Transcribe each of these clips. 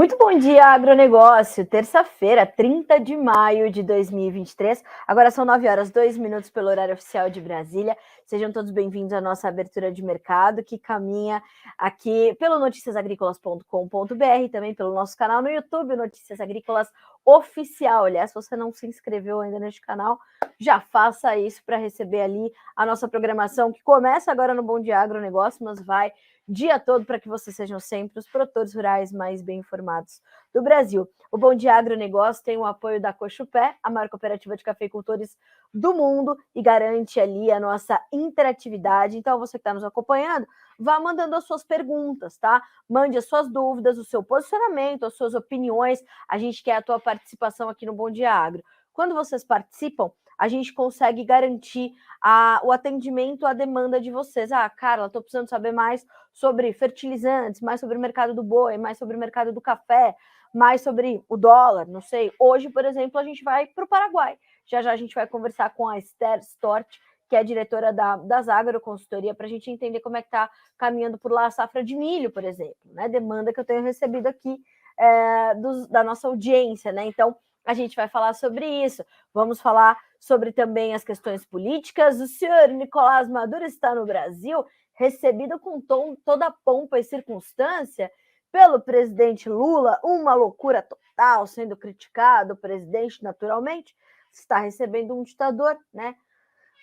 Muito bom dia, agronegócio. Terça-feira, 30 de maio de 2023. Agora são 9 horas 2 minutos pelo horário oficial de Brasília. Sejam todos bem-vindos à nossa abertura de mercado, que caminha aqui pelo noticiasagricolas.com.br e também pelo nosso canal no YouTube, Notícias Agrícolas Oficial. Aliás, se você não se inscreveu ainda neste canal, já faça isso para receber ali a nossa programação, que começa agora no Bom Dia Agronegócio, mas vai dia todo para que vocês sejam sempre os produtores rurais mais bem informados do Brasil. O Bom Dia Agronegócio tem o apoio da Cochupé, a maior cooperativa de cafeicultores do mundo, e garante ali a nossa interatividade. Então, você que está nos acompanhando, vá mandando as suas perguntas, tá? Mande as suas dúvidas, o seu posicionamento, as suas opiniões. A gente quer a tua participação aqui no Bom Dia Agro. Quando vocês participam, a gente consegue garantir o atendimento à demanda de vocês. Carla, estou precisando saber mais sobre fertilizantes, mais sobre o mercado do boi, mais sobre o mercado do café, mais sobre o dólar, não sei. Hoje, por exemplo, a gente vai para o Paraguai. Já já a gente vai conversar com a Esther Stort, que é a diretora das Agroconsultoria, para a gente entender como é que está caminhando por lá a safra de milho, por exemplo, né? Demanda que eu tenho recebido aqui da nossa audiência, né? Então, a gente vai falar sobre isso. Vamos falar sobre também as questões políticas. O senhor Nicolás Maduro está no Brasil, recebido com toda a pompa e circunstância pelo presidente Lula, uma loucura total, sendo criticado, o presidente naturalmente está recebendo um ditador, né?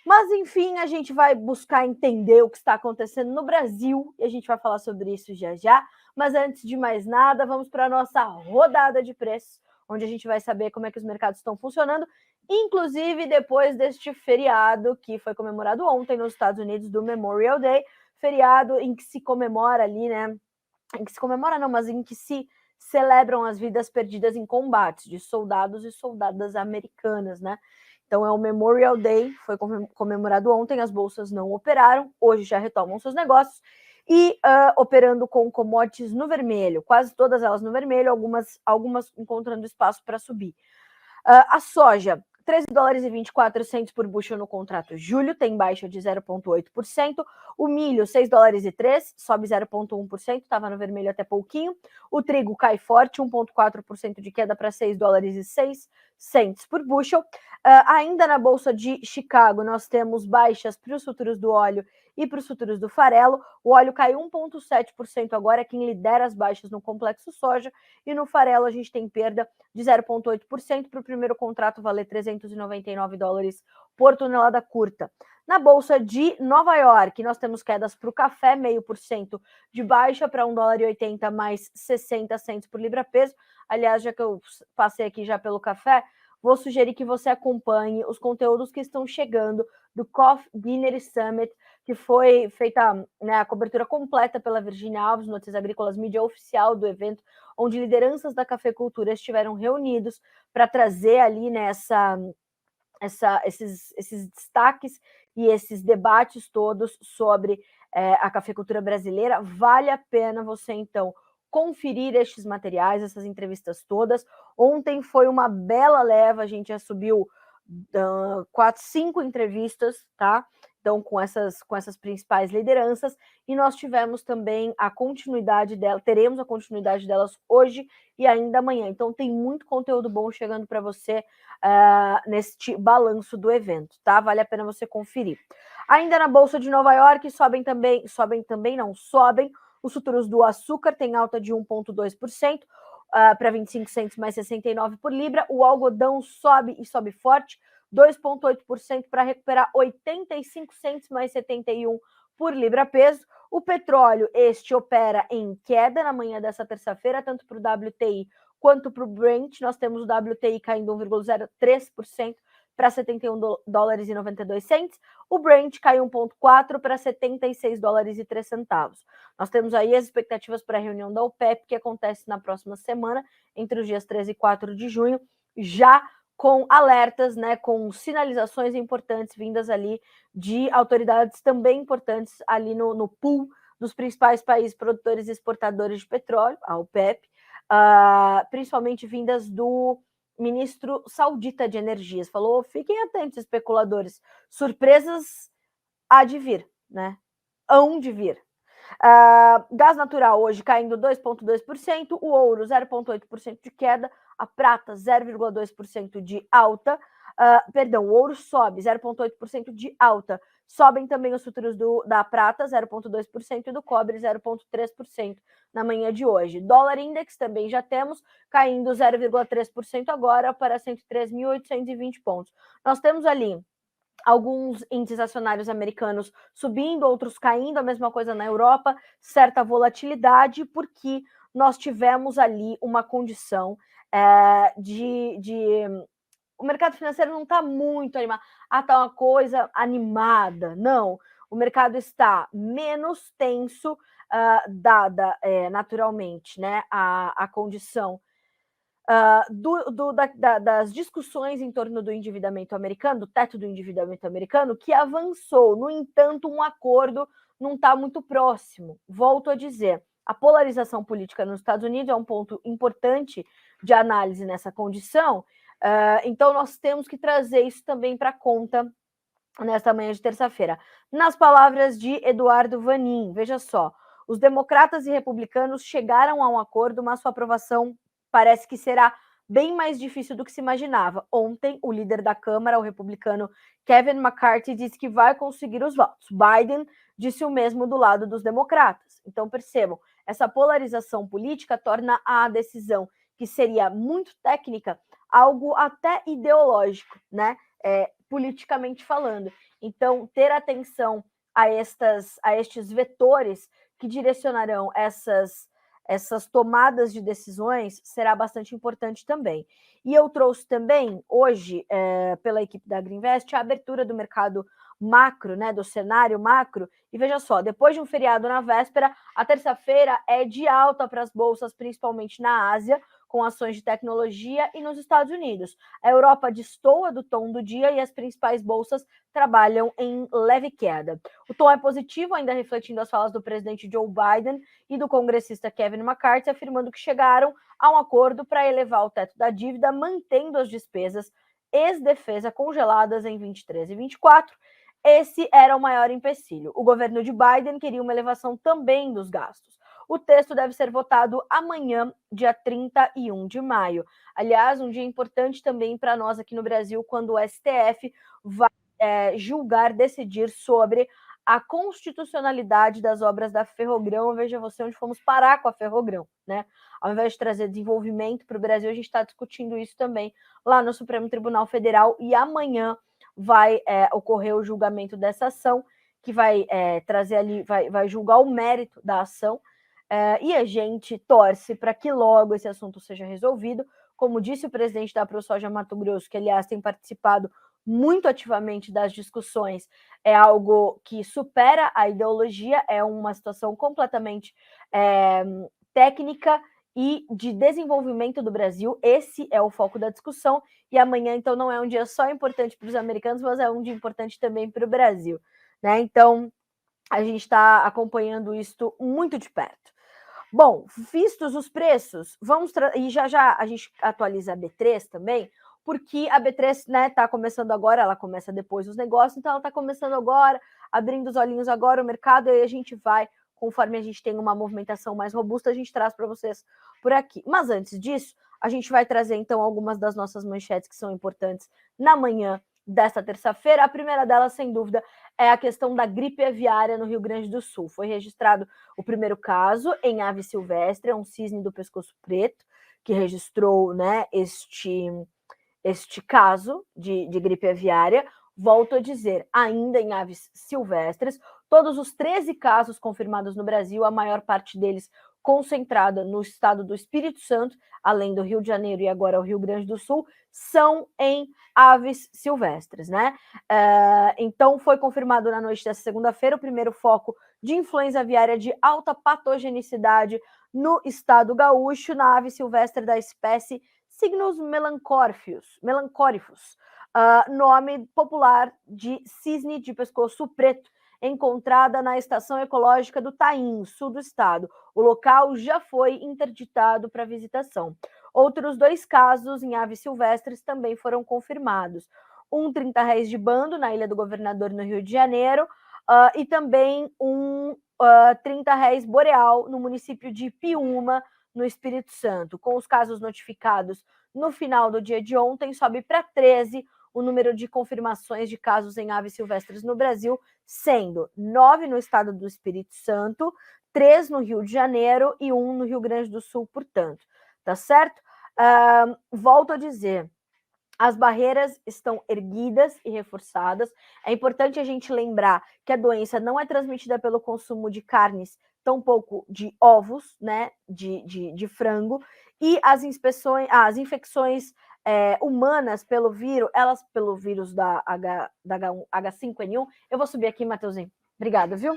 Mas, enfim, a gente vai buscar entender o que está acontecendo no Brasil e a gente vai falar sobre isso já já. Mas antes de mais nada, vamos para a nossa rodada de preços, onde a gente vai saber como é que os mercados estão funcionando, inclusive depois deste feriado que foi comemorado ontem nos Estados Unidos, do Memorial Day, feriado em que se comemora ali, né? Em que se comemora não, mas em que se celebram as vidas perdidas em combates de soldados e soldadas americanas, né? Então é o Memorial Day, foi comemorado ontem, as bolsas não operaram, hoje já retomam seus negócios e operando com commodities no vermelho, quase todas elas no vermelho, algumas encontrando espaço para subir. A soja, 13 dólares e 24 centos por bushel no contrato julho, tem baixa de 0,8%. O milho, 6 dólares e 3, sobe 0,1%, estava no vermelho até pouquinho. O trigo cai forte, 1,4% de queda para 6 dólares e 6 centos por bushel. Ainda na Bolsa de Chicago, nós temos baixas para os futuros do óleo e para os futuros do farelo. O óleo caiu 1,7% agora, é quem lidera as baixas no complexo soja. E no farelo a gente tem perda de 0,8% para o primeiro contrato valer 399 dólares por tonelada curta. Na Bolsa de Nova York, nós temos quedas para o café, 0,5% de baixa para 1 dólar e 80 mais 60 centos por libra-peso. Aliás, já que eu passei aqui já pelo café, vou sugerir que você acompanhe os conteúdos que estão chegando do Coffee Dinner Summit, que foi feita, né, a cobertura completa pela Virginia Alves, Notícias Agrícolas, mídia oficial do evento, onde lideranças da cafeicultura estiveram reunidos para trazer ali, né, esses destaques e esses debates todos sobre a cafeicultura brasileira. Vale a pena você, então, conferir estes materiais, essas entrevistas todas. Ontem foi uma bela leva, a gente já subiu 5 entrevistas, tá? Então, com essas principais lideranças, e nós tivemos também a continuidade dela, teremos a continuidade delas hoje e ainda amanhã. Então, tem muito conteúdo bom chegando para você neste balanço do evento, tá? Vale a pena você conferir. Ainda na Bolsa de Nova York, sobem os futuros do açúcar, tem alta de 1,2%, para 25 centos mais 69 por libra. O algodão sobe e sobe forte, 2,8% para recuperar 85 centos mais 71 por libra-peso. O petróleo, este opera em queda na manhã dessa terça-feira, tanto para o WTI quanto para o Brent. Nós temos o WTI caindo 1,03% para 71 dólares e 92 centos. O Brent caiu 1,4% para 76 dólares e 3 centavos. Nós temos aí as expectativas para a reunião da OPEP, que acontece na próxima semana, entre os dias 13 e 4 de junho, já com alertas, né, com sinalizações importantes vindas ali de autoridades também importantes ali no pool dos principais países produtores e exportadores de petróleo, a OPEP, principalmente vindas do ministro saudita de energias. Falou, fiquem atentos, especuladores, surpresas há de vir, né? Hão de vir. Gás natural hoje caindo 2,2%, o ouro 0,8% de queda, a prata 0,2% de alta, o ouro sobe 0,8% de alta, sobem também os futuros da prata 0,2% e do cobre 0,3% na manhã de hoje. Dólar index também já temos, caindo 0,3% agora para 103.820 pontos. Nós temos ali alguns índices acionários americanos subindo, outros caindo, a mesma coisa na Europa, certa volatilidade, porque nós tivemos ali uma condição o mercado financeiro não está muito animado. Está uma coisa animada. Não. O mercado está menos tenso, dada naturalmente, né, a condição das discussões em torno do endividamento americano, do teto do endividamento americano, que avançou. No entanto, um acordo não está muito próximo. Volto a dizer, a polarização política nos Estados Unidos é um ponto importante de análise nessa condição, então nós temos que trazer isso também para conta nesta manhã de terça-feira. Nas palavras de Eduardo Vanin, veja só, os democratas e republicanos chegaram a um acordo, mas sua aprovação parece que será bem mais difícil do que se imaginava. Ontem, o líder da Câmara, o republicano Kevin McCarthy, disse que vai conseguir os votos. Biden disse o mesmo do lado dos democratas. Então, percebam, essa polarização política torna a decisão, que seria muito técnica, algo até ideológico, né? Politicamente falando. Então, ter atenção a estes vetores que direcionarão essas tomadas de decisões será bastante importante também. E eu trouxe também, hoje, pela equipe da Greenvest, a abertura do mercado macro, né, do cenário macro, e veja só, depois de um feriado na véspera, a terça-feira é de alta para as bolsas, principalmente na Ásia, com ações de tecnologia, e nos Estados Unidos. A Europa destoa do tom do dia e as principais bolsas trabalham em leve queda. O tom é positivo, ainda refletindo as falas do presidente Joe Biden e do congressista Kevin McCarthy, afirmando que chegaram a um acordo para elevar o teto da dívida, mantendo as despesas ex-defesa congeladas em 23 e 24. Esse era o maior empecilho. O governo de Biden queria uma elevação também dos gastos. O texto deve ser votado amanhã, dia 31 de maio. Aliás, um dia importante também para nós aqui no Brasil, quando o STF vai decidir sobre a constitucionalidade das obras da Ferrogrão. Veja você onde fomos parar com a Ferrogrão, né? Ao invés de trazer desenvolvimento para o Brasil, a gente está discutindo isso também lá no Supremo Tribunal Federal, e amanhã vai ocorrer o julgamento dessa ação, que vai trazer ali, vai julgar o mérito da ação, e a gente torce para que logo esse assunto seja resolvido. Como disse o presidente da ProSoja Mato Grosso, que aliás tem participado muito ativamente das discussões, é algo que supera a ideologia, é uma situação completamente técnica e de desenvolvimento do Brasil. Esse é o foco da discussão, e amanhã, então, não é um dia só importante para os americanos, mas é um dia importante também para o Brasil, né? Então, a gente está acompanhando isto muito de perto. Bom, vistos os preços, e já a gente atualiza a B3 também, porque a B3, né, está começando agora, ela começa depois dos negócios, então ela está começando agora, abrindo os olhinhos agora o mercado, e aí a gente vai, conforme a gente tem uma movimentação mais robusta, a gente traz para vocês por aqui. Mas antes disso, a gente vai trazer então algumas das nossas manchetes que são importantes na manhã desta terça-feira. A primeira delas, sem dúvida, é a questão da gripe aviária no Rio Grande do Sul. Foi registrado o primeiro caso em ave silvestre, é um cisne do pescoço preto, que registrou, né, este caso de gripe aviária. Volto a dizer, ainda em aves silvestres, todos os 13 casos confirmados no Brasil, a maior parte deles concentrada no estado do Espírito Santo, além do Rio de Janeiro e agora o Rio Grande do Sul, são em aves silvestres, né? Então, foi confirmado na noite dessa segunda-feira o primeiro foco de influenza aviária de alta patogenicidade no estado gaúcho, na ave silvestre da espécie Cygnus melancorifus, nome popular de cisne de pescoço preto, encontrada na estação ecológica do Taim, sul do estado. O local já foi interditado para visitação. Outros 2 casos em aves silvestres também foram confirmados. Um 30 réis de bando na Ilha do Governador, no Rio de Janeiro, e também um R$ 30 Boreal, no município de Piúma, no Espírito Santo. Com os casos notificados no final do dia de ontem, sobe para 13 o número de confirmações de casos em aves silvestres no Brasil, sendo 9 no estado do Espírito Santo, 3 no Rio de Janeiro e 1 no Rio Grande do Sul, portanto. Tá certo? Volto a dizer, as barreiras estão erguidas e reforçadas. É importante a gente lembrar que a doença não é transmitida pelo consumo de carnes, tampouco de ovos, né, de frango, e as infecções humanas pelo vírus da H5N1. Eu vou subir aqui, Matheusinho. Obrigada, viu?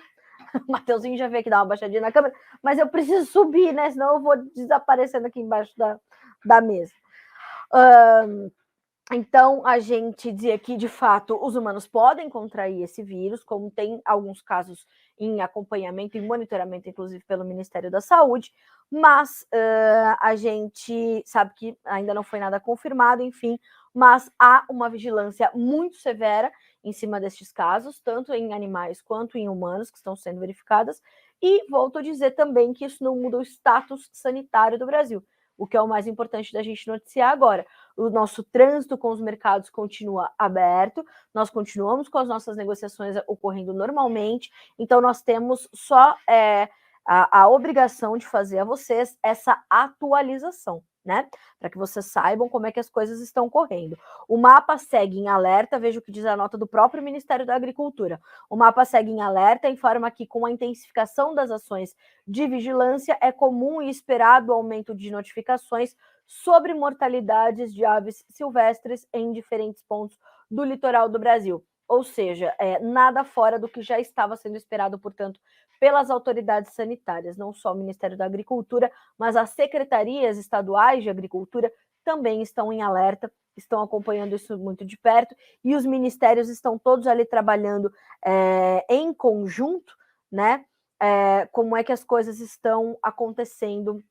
O Matheusinho já veio aqui dar uma baixadinha na câmera, mas eu preciso subir, né? Senão eu vou desaparecendo aqui embaixo da mesa. Então, a gente dizia que, de fato, os humanos podem contrair esse vírus, como tem alguns casos em acompanhamento e monitoramento, inclusive pelo Ministério da Saúde, mas a gente sabe que ainda não foi nada confirmado, enfim, mas há uma vigilância muito severa em cima destes casos, tanto em animais quanto em humanos, que estão sendo verificadas, e volto a dizer também que isso não muda o status sanitário do Brasil, o que é o mais importante da gente noticiar agora. O nosso trânsito com os mercados continua aberto, nós continuamos com as nossas negociações ocorrendo normalmente, então nós temos só a obrigação de fazer a vocês essa atualização, né? Para que vocês saibam como é que as coisas estão correndo. O mapa segue em alerta, veja o que diz a nota do próprio Ministério da Agricultura. O mapa segue em alerta, informa que com a intensificação das ações de vigilância é comum e esperado o aumento de notificações sobre mortalidades de aves silvestres em diferentes pontos do litoral do Brasil. Ou seja, nada fora do que já estava sendo esperado, portanto, pelas autoridades sanitárias, não só o Ministério da Agricultura, mas as secretarias estaduais de agricultura também estão em alerta, estão acompanhando isso muito de perto, e os ministérios estão todos ali trabalhando em conjunto, né? Como é que as coisas estão acontecendo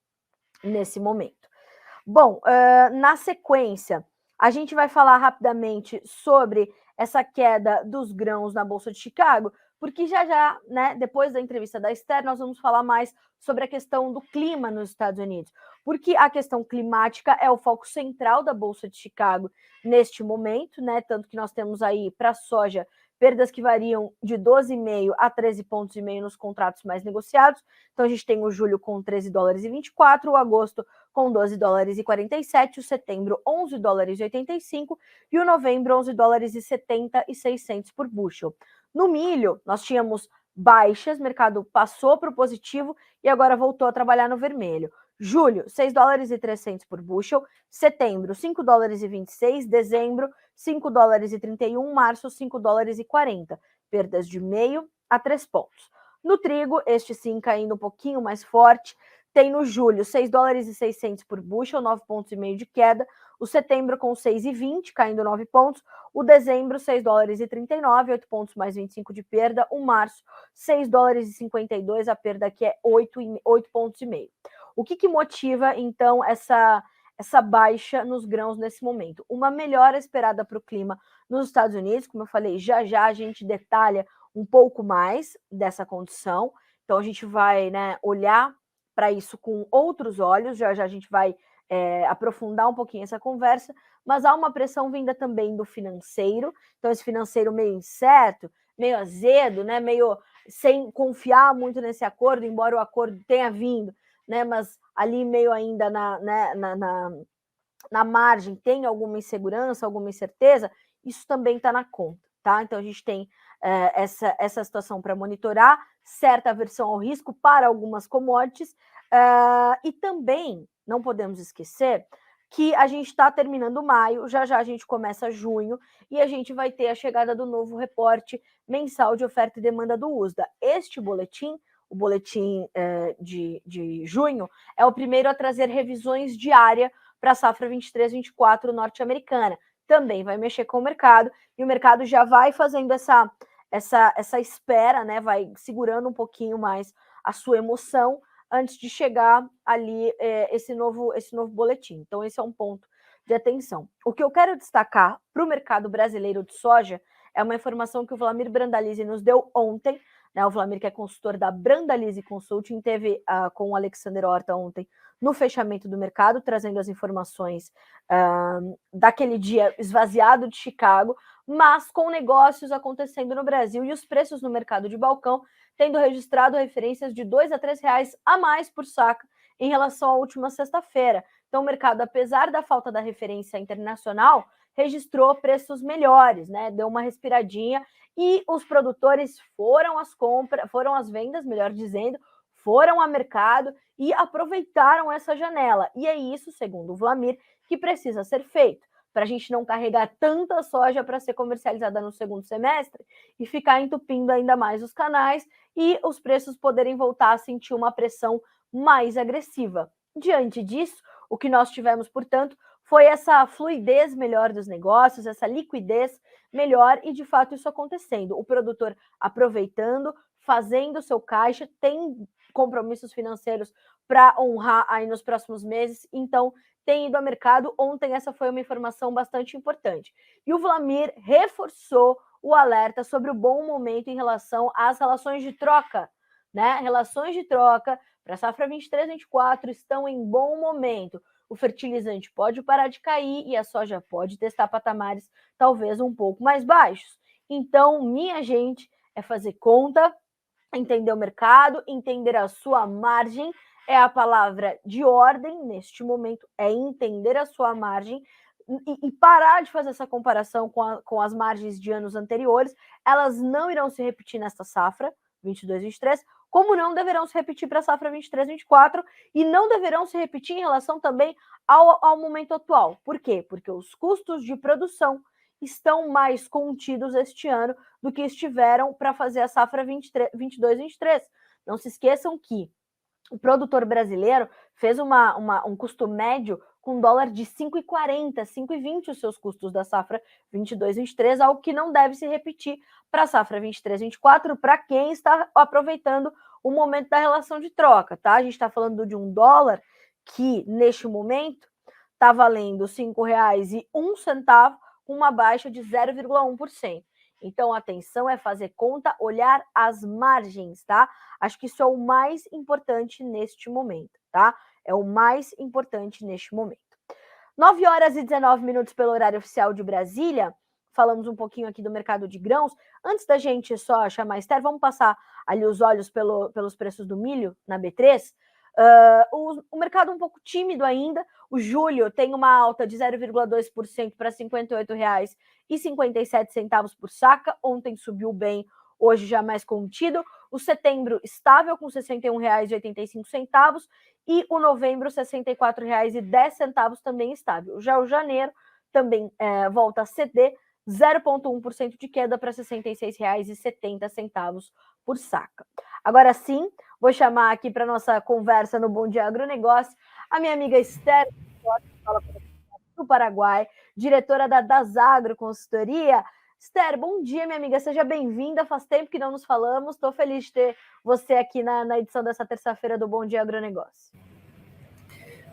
nesse momento. Bom, na sequência, a gente vai falar rapidamente sobre essa queda dos grãos na Bolsa de Chicago, porque já, né, depois da entrevista da Esther, nós vamos falar mais sobre a questão do clima nos Estados Unidos, porque a questão climática é o foco central da Bolsa de Chicago neste momento, né, tanto que nós temos aí para a soja perdas que variam de 12,5 a 13,5 pontos nos contratos mais negociados. Então a gente tem o julho com 13 dólares e 24, o agosto com 12 dólares e 47, o setembro 11 dólares e 85 e o novembro 11 dólares e 70 e 600 por bushel. No milho, nós tínhamos baixas, mercado passou para o positivo e agora voltou a trabalhar no vermelho. Julho, 6 dólares e 300 por bushel, setembro, 5 dólares e 26, dezembro, 5 dólares e 31, março, 5 dólares e 40, perdas de meio a 3 pontos. No trigo, este sim caindo um pouquinho mais forte, tem no julho 6 dólares e 600 por bushel, 9,5 pontos de queda, o setembro com 6,20, caindo 9 pontos, o dezembro 6 dólares e 39, 8 pontos mais 25 de perda, o março 6 dólares e 52, a perda aqui é 8,5 pontos. O que motiva, então, essa baixa nos grãos nesse momento? Uma melhora esperada para o clima nos Estados Unidos, como eu falei, já a gente detalha um pouco mais dessa condição, então a gente vai, né, olhar para isso com outros olhos, já a gente vai aprofundar um pouquinho essa conversa, mas há uma pressão vinda também do financeiro, então esse financeiro meio incerto, meio azedo, né, meio sem confiar muito nesse acordo, embora o acordo tenha vindo, né, mas ali meio ainda na margem tem alguma insegurança, alguma incerteza, isso também está na conta, tá? Então a gente tem essa situação para monitorar, certa aversão ao risco para algumas commodities, e também não podemos esquecer que a gente está terminando maio, já a gente começa junho e a gente vai ter a chegada do novo reporte mensal de oferta e demanda do USDA. Este boletim, o boletim de junho, é o primeiro a trazer revisões diárias para a safra 23-24 norte-americana. Também vai mexer com o mercado e o mercado já vai fazendo essa espera, né? Vai segurando um pouquinho mais a sua emoção antes de chegar ali esse novo boletim. Então, esse é um ponto de atenção. O que eu quero destacar para o mercado brasileiro de soja é uma informação que o Wlamir Brandalize nos deu ontem, né? O Wlamir, que é consultor da Brandalize Consulting, teve com o Alexander Horta ontem no fechamento do mercado, trazendo as informações daquele dia esvaziado de Chicago, mas com negócios acontecendo no Brasil e os preços no mercado de balcão tendo registrado referências de R$ 2 a R$ 3 a mais por saca em relação à última sexta-feira. Então, o mercado, apesar da falta da referência internacional, registrou preços melhores, né? Deu uma respiradinha e os produtores foram às vendas, melhor dizendo, foram ao mercado e aproveitaram essa janela. E é isso, segundo o Wlamir, que precisa ser feito, para a gente não carregar tanta soja para ser comercializada no segundo semestre e ficar entupindo ainda mais os canais e os preços poderem voltar a sentir uma pressão mais agressiva. Diante disso, o que nós tivemos, portanto, foi essa fluidez melhor dos negócios, essa liquidez melhor e, de fato, isso acontecendo. O produtor aproveitando, fazendo seu caixa, tem compromissos financeiros para honrar aí nos próximos meses, então tem ido ao mercado. Ontem essa foi uma informação bastante importante. E o Wlamir reforçou o alerta sobre o bom momento em relação às relações de troca, né? Relações de troca para a safra 23-24 estão em bom momento. O fertilizante pode parar de cair e a soja pode testar patamares talvez um pouco mais baixos. Então, minha gente, é fazer conta, entender o mercado, entender a sua margem, é a palavra de ordem neste momento, é entender a sua margem e parar de fazer essa comparação com as margens de anos anteriores. Elas não irão se repetir nesta safra 22-23, como não deverão se repetir para a safra 23-24 e não deverão se repetir em relação também ao momento atual. Por quê? Porque os custos de produção estão mais contidos este ano do que estiveram para fazer a safra 22-23. Não se esqueçam que o produtor brasileiro fez um custo médio com dólar de 5,40, 5,20 os seus custos da safra 22-23, algo que não deve se repetir para a safra 23-24, para quem está aproveitando o momento da relação de troca, tá? A gente está falando de um dólar que, neste momento, está valendo R$ 5,01, com uma baixa de 0,1%. Então, atenção, é fazer conta, olhar as margens, tá? Acho que isso é o mais importante neste momento, tá? É o mais importante neste momento. 9 horas e 19 minutos pelo horário oficial de Brasília. Falamos um pouquinho aqui do mercado de grãos. Antes da gente só chamar a Esther, vamos passar ali os olhos pelos preços do milho na B3. O mercado um pouco tímido ainda. O julho tem uma alta de 0,2% para R$ 58,57 por saca. Ontem subiu bem, hoje já mais contido. O setembro estável com R$ 61,85 e o novembro R$ 64,10 também estável. Já o janeiro também volta a ceder 0,1% de queda para R$ 66,70 por saca. Agora sim, vou chamar aqui para nossa conversa no Bom Dia Agronegócio a minha amiga Esther, do Paraguai, diretora da Dasagro Consultoria. Esther, bom dia, minha amiga, seja bem-vinda. Faz tempo que não nos falamos, estou feliz de ter você aqui na edição dessa terça-feira do Bom Dia Agronegócio.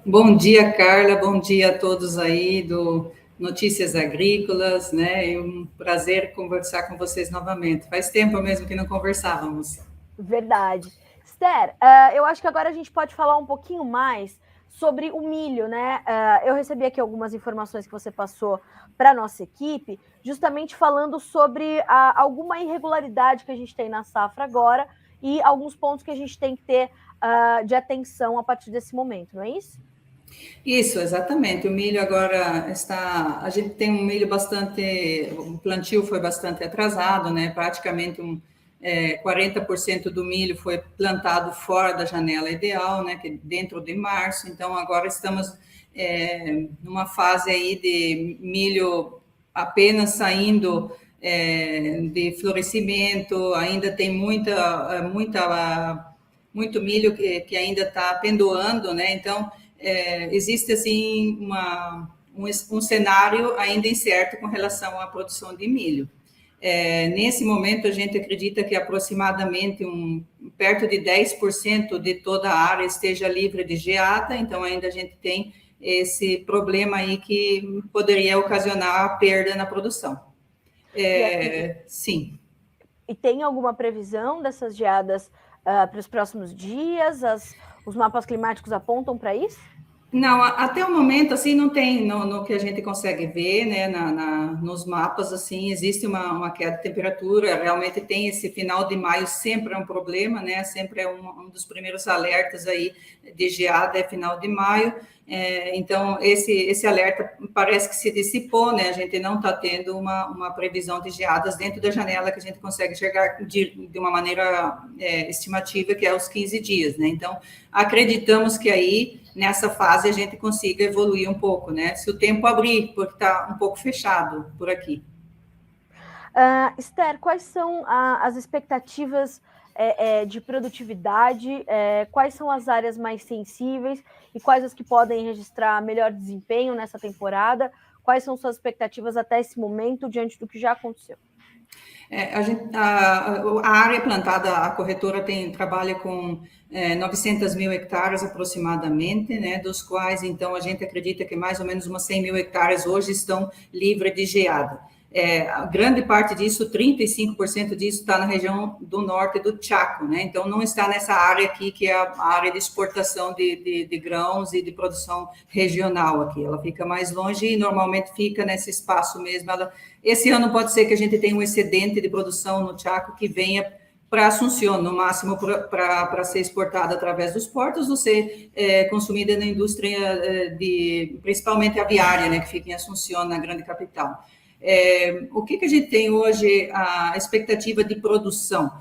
Bom dia, Carla, bom dia a todos aí do Notícias Agrícolas, né? É um prazer conversar com vocês novamente. Faz tempo mesmo que não conversávamos. Verdade. Esther, eu acho que agora a gente pode falar um pouquinho mais sobre o milho, né? Eu recebi aqui algumas informações que você passou para a nossa equipe, justamente falando sobre alguma irregularidade que a gente tem na safra agora e alguns pontos que a gente tem que ter de atenção a partir desse momento, não é isso? Isso, exatamente. O milho agora está... A gente tem um milho bastante... O plantio foi bastante atrasado, né? Praticamente 40% do milho foi plantado fora da janela ideal, né? Que dentro de março. Então, agora estamos numa fase aí de milho apenas saindo de florescimento. Ainda tem muito milho que ainda está pendoando, né? Então, existe assim um cenário ainda incerto com relação à produção de milho. Nesse momento, a gente acredita que aproximadamente perto de 10% de toda a área esteja livre de geada, então ainda a gente tem esse problema aí que poderia ocasionar a perda na produção. Sim. E tem alguma previsão dessas geadas para os próximos dias? Os mapas climáticos apontam para isso? Não, até o momento, assim, não tem, no que a gente consegue ver, né, nos mapas, assim, existe uma queda de temperatura, realmente tem esse final de maio, sempre é um problema, né, sempre é um dos primeiros alertas aí de geada, é final de maio, então esse alerta parece que se dissipou, né, a gente não está tendo uma previsão de geadas dentro da janela que a gente consegue enxergar de uma maneira estimativa, que é os 15 dias, né, então acreditamos que aí, nessa fase, a gente consiga evoluir um pouco, né? Se o tempo abrir, porque está um pouco fechado por aqui. Esther, quais são as expectativas de produtividade? Quais são as áreas mais sensíveis e quais as que podem registrar melhor desempenho nessa temporada? Quais são suas expectativas até esse momento, diante do que já aconteceu? A área plantada, a corretora trabalha com 900 mil hectares aproximadamente, né, dos quais, então, a gente acredita que mais ou menos umas 100 mil hectares hoje estão livres de geada. A grande parte disso, 35% disso, está na região do norte do Chaco, né? Então, não está nessa área aqui, que é a área de exportação de grãos e de produção regional aqui. Ela fica mais longe e normalmente fica nesse espaço mesmo. Esse ano pode ser que a gente tenha um excedente de produção no Chaco que venha para Assunción, no máximo para ser exportada através dos portos ou ser consumida na indústria principalmente aviária, né, que fica em Assunción, na grande capital. O que a gente tem hoje, a expectativa de produção?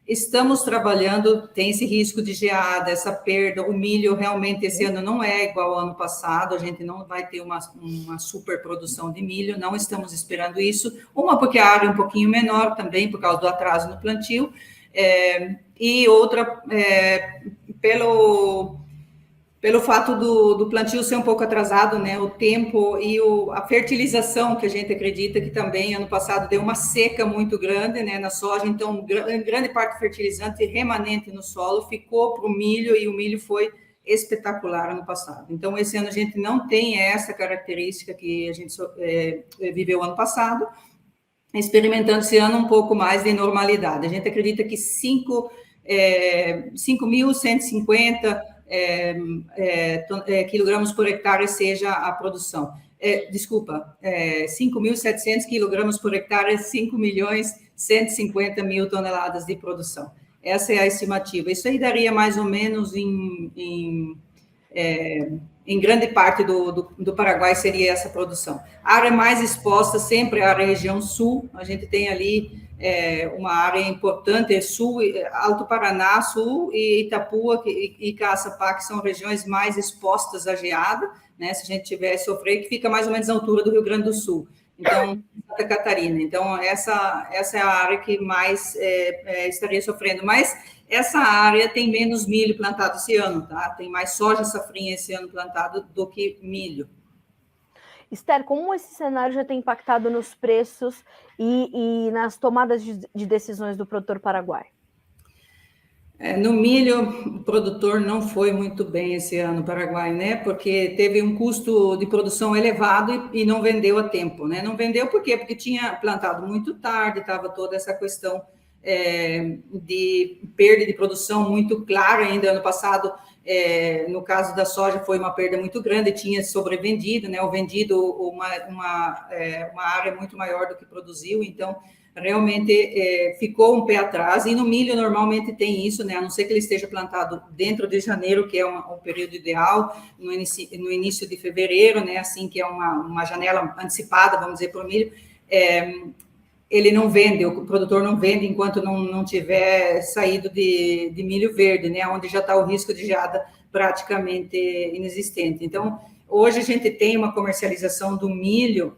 Estamos trabalhando, tem esse risco de geada, essa perda, o milho realmente esse ano não é igual ao ano passado, a gente não vai ter uma super produção de milho, não estamos esperando isso, porque a área é um pouquinho menor também, por causa do atraso no plantio, e outra, pelo fato do plantio ser um pouco atrasado, né, o tempo e a fertilização, que a gente acredita que também, ano passado, deu uma seca muito grande, né, na soja, então, grande parte do fertilizante remanente no solo ficou para o milho, e o milho foi espetacular ano passado. Então, esse ano a gente não tem essa característica que a gente viveu ano passado, experimentando esse ano um pouco mais de normalidade. A gente acredita que 5.150 quilogramas por hectare seja a produção. 5.700 quilogramas por hectare, 5.150.000 toneladas de produção. Essa é a estimativa. Isso aí daria mais ou menos em grande parte do Paraguai seria essa produção. A área mais exposta sempre é a região sul, a gente tem ali uma área importante, sul, Alto Paraná, sul, e Itapúa e Caçapá, que são regiões mais expostas à geada, né, se a gente tiver sofrer, que fica mais ou menos na altura do Rio Grande do Sul, então, Santa Catarina. Então, essa é a área que mais estaria sofrendo, mas essa área tem menos milho plantado esse ano, tá? Tem mais soja safrinha esse ano plantado do que milho. Esther, como esse cenário já tem impactado nos preços e nas tomadas de decisões do produtor paraguaio? No milho, o produtor não foi muito bem esse ano no Paraguai, né? Porque teve um custo de produção elevado e não vendeu a tempo, né? Não vendeu por quê? Porque tinha plantado muito tarde, estava toda essa questão de perda de produção muito clara ainda ano passado. No caso da soja, foi uma perda muito grande, tinha sobrevendido, né? Ou vendido uma área muito maior do que produziu, então realmente ficou um pé atrás, e no milho normalmente tem isso, né? A não ser que ele esteja plantado dentro de janeiro, que é um período ideal, no início de fevereiro, né? Assim, que é uma janela antecipada, vamos dizer, para o milho, ele não vende, o produtor não vende enquanto não tiver saído de milho verde, né? Onde já está o risco de geada praticamente inexistente. Então, hoje a gente tem uma comercialização do milho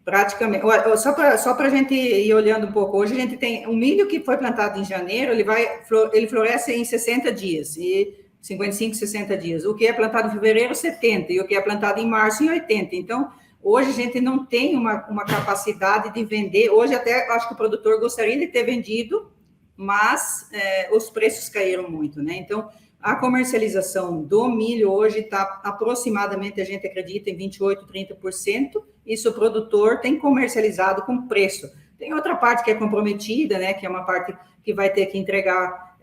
praticamente, só para a gente ir olhando um pouco, hoje a gente tem um milho que foi plantado em janeiro, ele floresce em 60 dias, e 55, 60 dias. O que é plantado em fevereiro, 70, e o que é plantado em março, em 80. Então, hoje a gente não tem uma capacidade de vender, hoje até acho que o produtor gostaria de ter vendido, mas os preços caíram muito, né? Então, A comercialização do milho hoje está aproximadamente, a gente acredita, em 28%, 30%. Isso o produtor tem comercializado com preço. Tem outra parte que é comprometida, né, que é uma parte que vai ter que entregar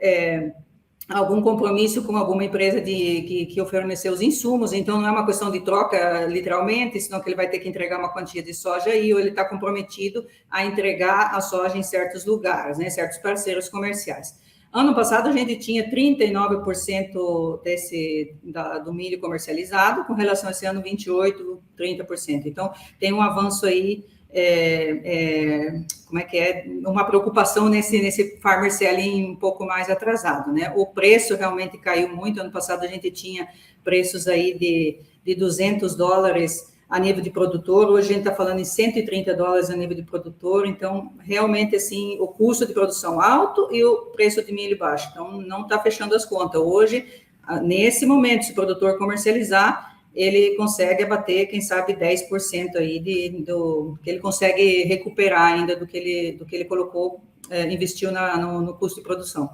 algum compromisso com alguma empresa que ofereceu os insumos, então não é uma questão de troca, literalmente, senão que ele vai ter que entregar uma quantia de soja aí, ou ele está comprometido a entregar a soja em certos lugares, né, certos parceiros comerciais. Ano passado, a gente tinha 39% do milho comercializado, com relação a esse ano, 28%, 30%. Então, tem um avanço aí, uma preocupação nesse farmer selling um pouco mais atrasado, né? O preço realmente caiu muito. Ano passado, a gente tinha preços aí de $200 a nível de produtor, hoje a gente está falando em $130 a nível de produtor, então, realmente, assim, o custo de produção alto e o preço de milho baixo, então, não está fechando as contas. Hoje, nesse momento, se o produtor comercializar, ele consegue abater, quem sabe, 10% aí que ele consegue recuperar ainda do que ele colocou, investiu no custo de produção.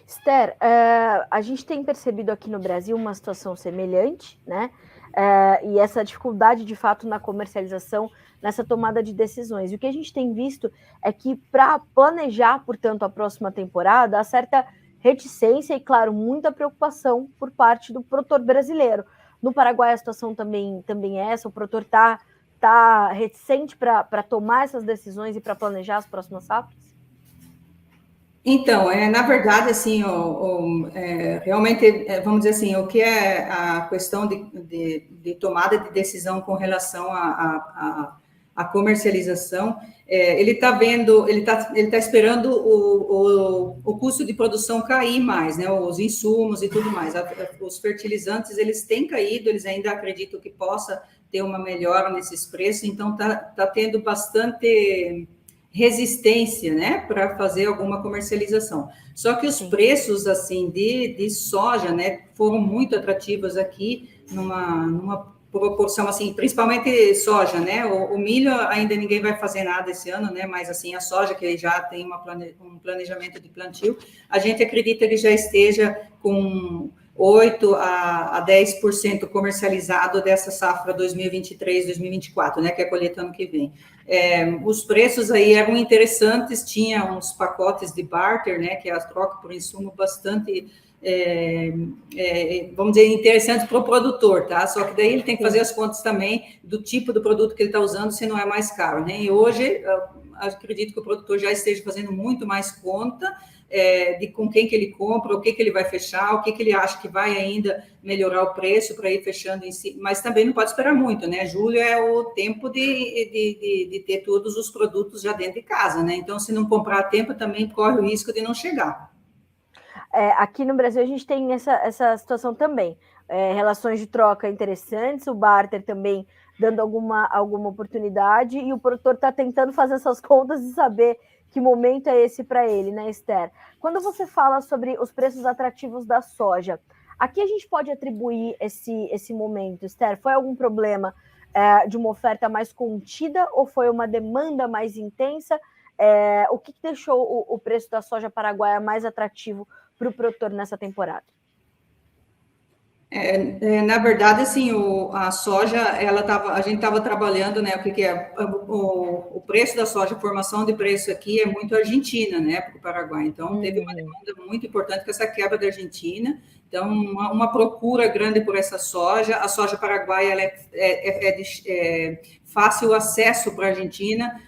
Esther, a gente tem percebido aqui no Brasil uma situação semelhante, né? E essa dificuldade, de fato, na comercialização, nessa tomada de decisões. E o que a gente tem visto é que, para planejar, portanto, a próxima temporada, há certa reticência e, claro, muita preocupação por parte do produtor brasileiro. No Paraguai, a situação também é essa, o produtor está reticente para tomar essas decisões e para planejar as próximas safras? Então, na verdade, assim, realmente, vamos dizer assim, o que é a questão de tomada de decisão com relação à comercialização, ele está vendo, ele tá esperando o custo de produção cair mais, né, os insumos e tudo mais. Os fertilizantes, eles têm caído, eles ainda acreditam que possa ter uma melhora nesses preços, então tá tendo bastante resistência, né, para fazer alguma comercialização. Só que os preços, assim, de soja, né, foram muito atrativos aqui, numa proporção, assim, principalmente soja, né, o milho ainda ninguém vai fazer nada esse ano, né, mas, assim, a soja, que já tem um planejamento de plantio, a gente acredita que já esteja com 8% a 10% comercializado dessa safra 2023, 2024, né, que é a colheita ano que vem. Os preços aí eram interessantes, tinha uns pacotes de barter, né, que é a troca por insumo bastante, vamos dizer, interessantes para o produtor, tá? Só que daí ele tem que fazer as contas também do tipo do produto que ele está usando, se não é mais caro, né? E hoje, acredito que o produtor já esteja fazendo muito mais conta, de com quem que ele compra, o que ele vai fechar, o que ele acha que vai ainda melhorar o preço para ir fechando em si, mas também não pode esperar muito, né? Julho é o tempo de ter todos os produtos já dentro de casa, né? Então, se não comprar a tempo, também corre o risco de não chegar. Aqui no Brasil a gente tem essa situação também, relações de troca interessantes, o barter também dando alguma oportunidade, e o produtor está tentando fazer essas contas e saber que momento é esse para ele, né, Esther? Quando você fala sobre os preços atrativos da soja, a que a gente pode atribuir esse momento, Esther? Foi algum problema de uma oferta mais contida ou foi uma demanda mais intensa? O que deixou o preço da soja paraguaia mais atrativo para o produtor nessa temporada? Na verdade, assim, a soja, a gente estava trabalhando, né, o preço da soja, a formação de preço aqui é muito argentina, né, para o Paraguai, então teve uma demanda muito importante com essa quebra da Argentina, então uma procura grande por essa soja, a soja paraguaia ela é fácil acesso para a Argentina,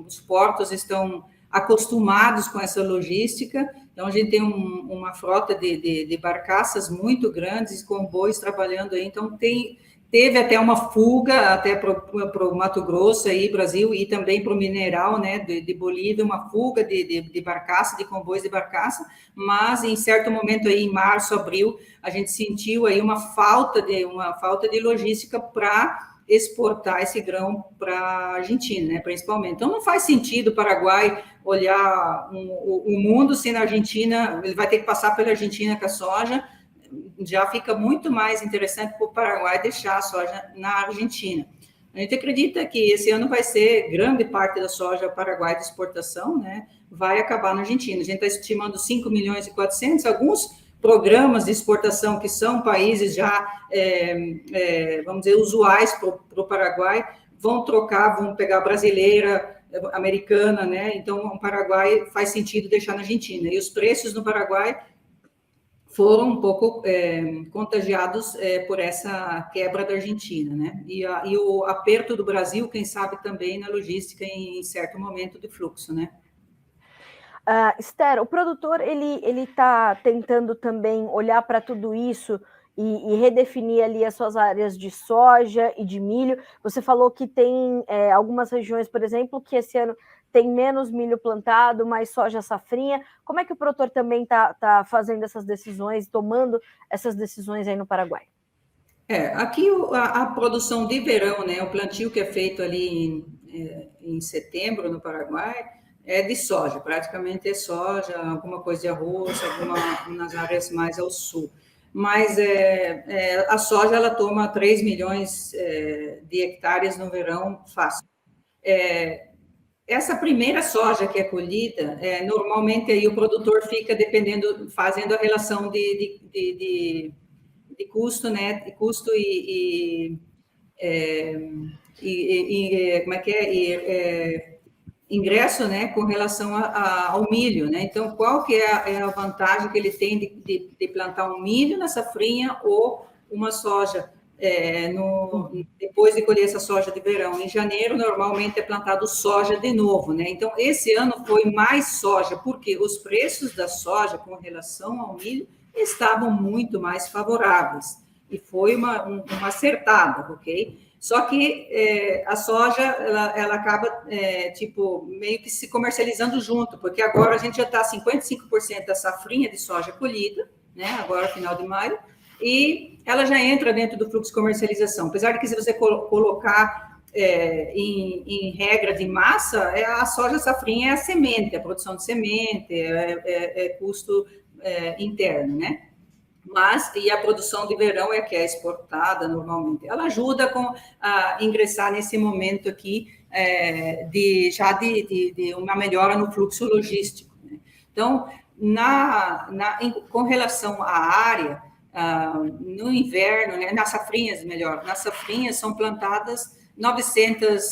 os portos estão acostumados com essa logística. Então, a gente tem uma frota de barcaças muito grandes, com bois trabalhando aí. Então, teve até uma fuga até para o Mato Grosso, aí, Brasil, e também para o Mineral, né, de Bolívia, uma fuga de barcaça, de comboios de barcaça, mas em certo momento aí, em março, abril, a gente sentiu aí uma falta de logística para exportar esse grão para a Argentina, né, principalmente. Então, não faz sentido o Paraguai olhar o mundo se na Argentina, ele vai ter que passar pela Argentina com a soja, já fica muito mais interessante para o Paraguai deixar a soja na Argentina. A gente acredita que esse ano vai ser grande parte da soja paraguaia de exportação, né? Vai acabar na Argentina. A gente está estimando 5 milhões e 400, alguns programas de exportação que são países já, vamos dizer, usuais para o Paraguai, vão trocar, vão pegar brasileira, americana, né? Então, o Paraguai faz sentido deixar na Argentina. E os preços no Paraguai foram um pouco contagiados por essa quebra da Argentina, né? E o aperto do Brasil, quem sabe também na logística em certo momento de fluxo, né? Esther, o produtor ele está tentando também olhar para tudo isso e redefinir ali as suas áreas de soja e de milho. Você falou que tem algumas regiões, por exemplo, que esse ano tem menos milho plantado, mais soja safrinha. Como é que o produtor também está fazendo essas decisões, tomando essas decisões aí no Paraguai? Aqui a produção de verão, né, o plantio que é feito ali em setembro no Paraguai, é de soja, praticamente é soja, alguma coisa de arroz, nas áreas mais ao sul. Mas a soja, ela toma 3 milhões de hectares no verão fácil. Essa primeira soja que é colhida, normalmente aí o produtor fica dependendo, fazendo a relação de custo, né? De custo como é que é? Ingresso, né? Com relação ao milho, né? Então, qual que é a vantagem que ele tem de plantar um milho na safrinha ou uma soja depois de colher essa soja de verão? Em janeiro, normalmente é plantado soja de novo, né? Então, esse ano foi mais soja, porque os preços da soja com relação ao milho estavam muito mais favoráveis. E foi uma acertada, ok? Só que a soja, ela acaba, meio que se comercializando junto, porque agora a gente já está 55% da safrinha de soja colhida, né? Agora, final de maio, e ela já entra dentro do fluxo de comercialização. Apesar de que, se você colocar em regra de massa, a soja safrinha é a semente, a produção de semente, custo interno, né? E a produção de verão é que é exportada normalmente. Ela ajuda a ingressar nesse momento aqui de uma melhora no fluxo logístico, né? Então, com relação à área, no inverno, né, nas safrinhas são plantadas 900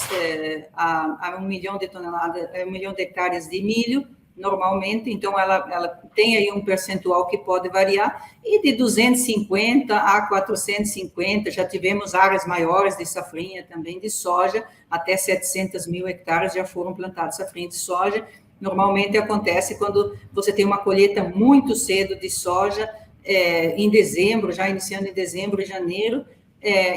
a 1 milhão de toneladas, 1 milhão de hectares de milho, normalmente, então ela tem aí um percentual que pode variar, e de 250 a 450, já tivemos áreas maiores de safrinha também de soja, até 700 mil hectares já foram plantados safrinha de soja. Normalmente acontece quando você tem uma colheita muito cedo de soja, em dezembro, já iniciando em dezembro e janeiro,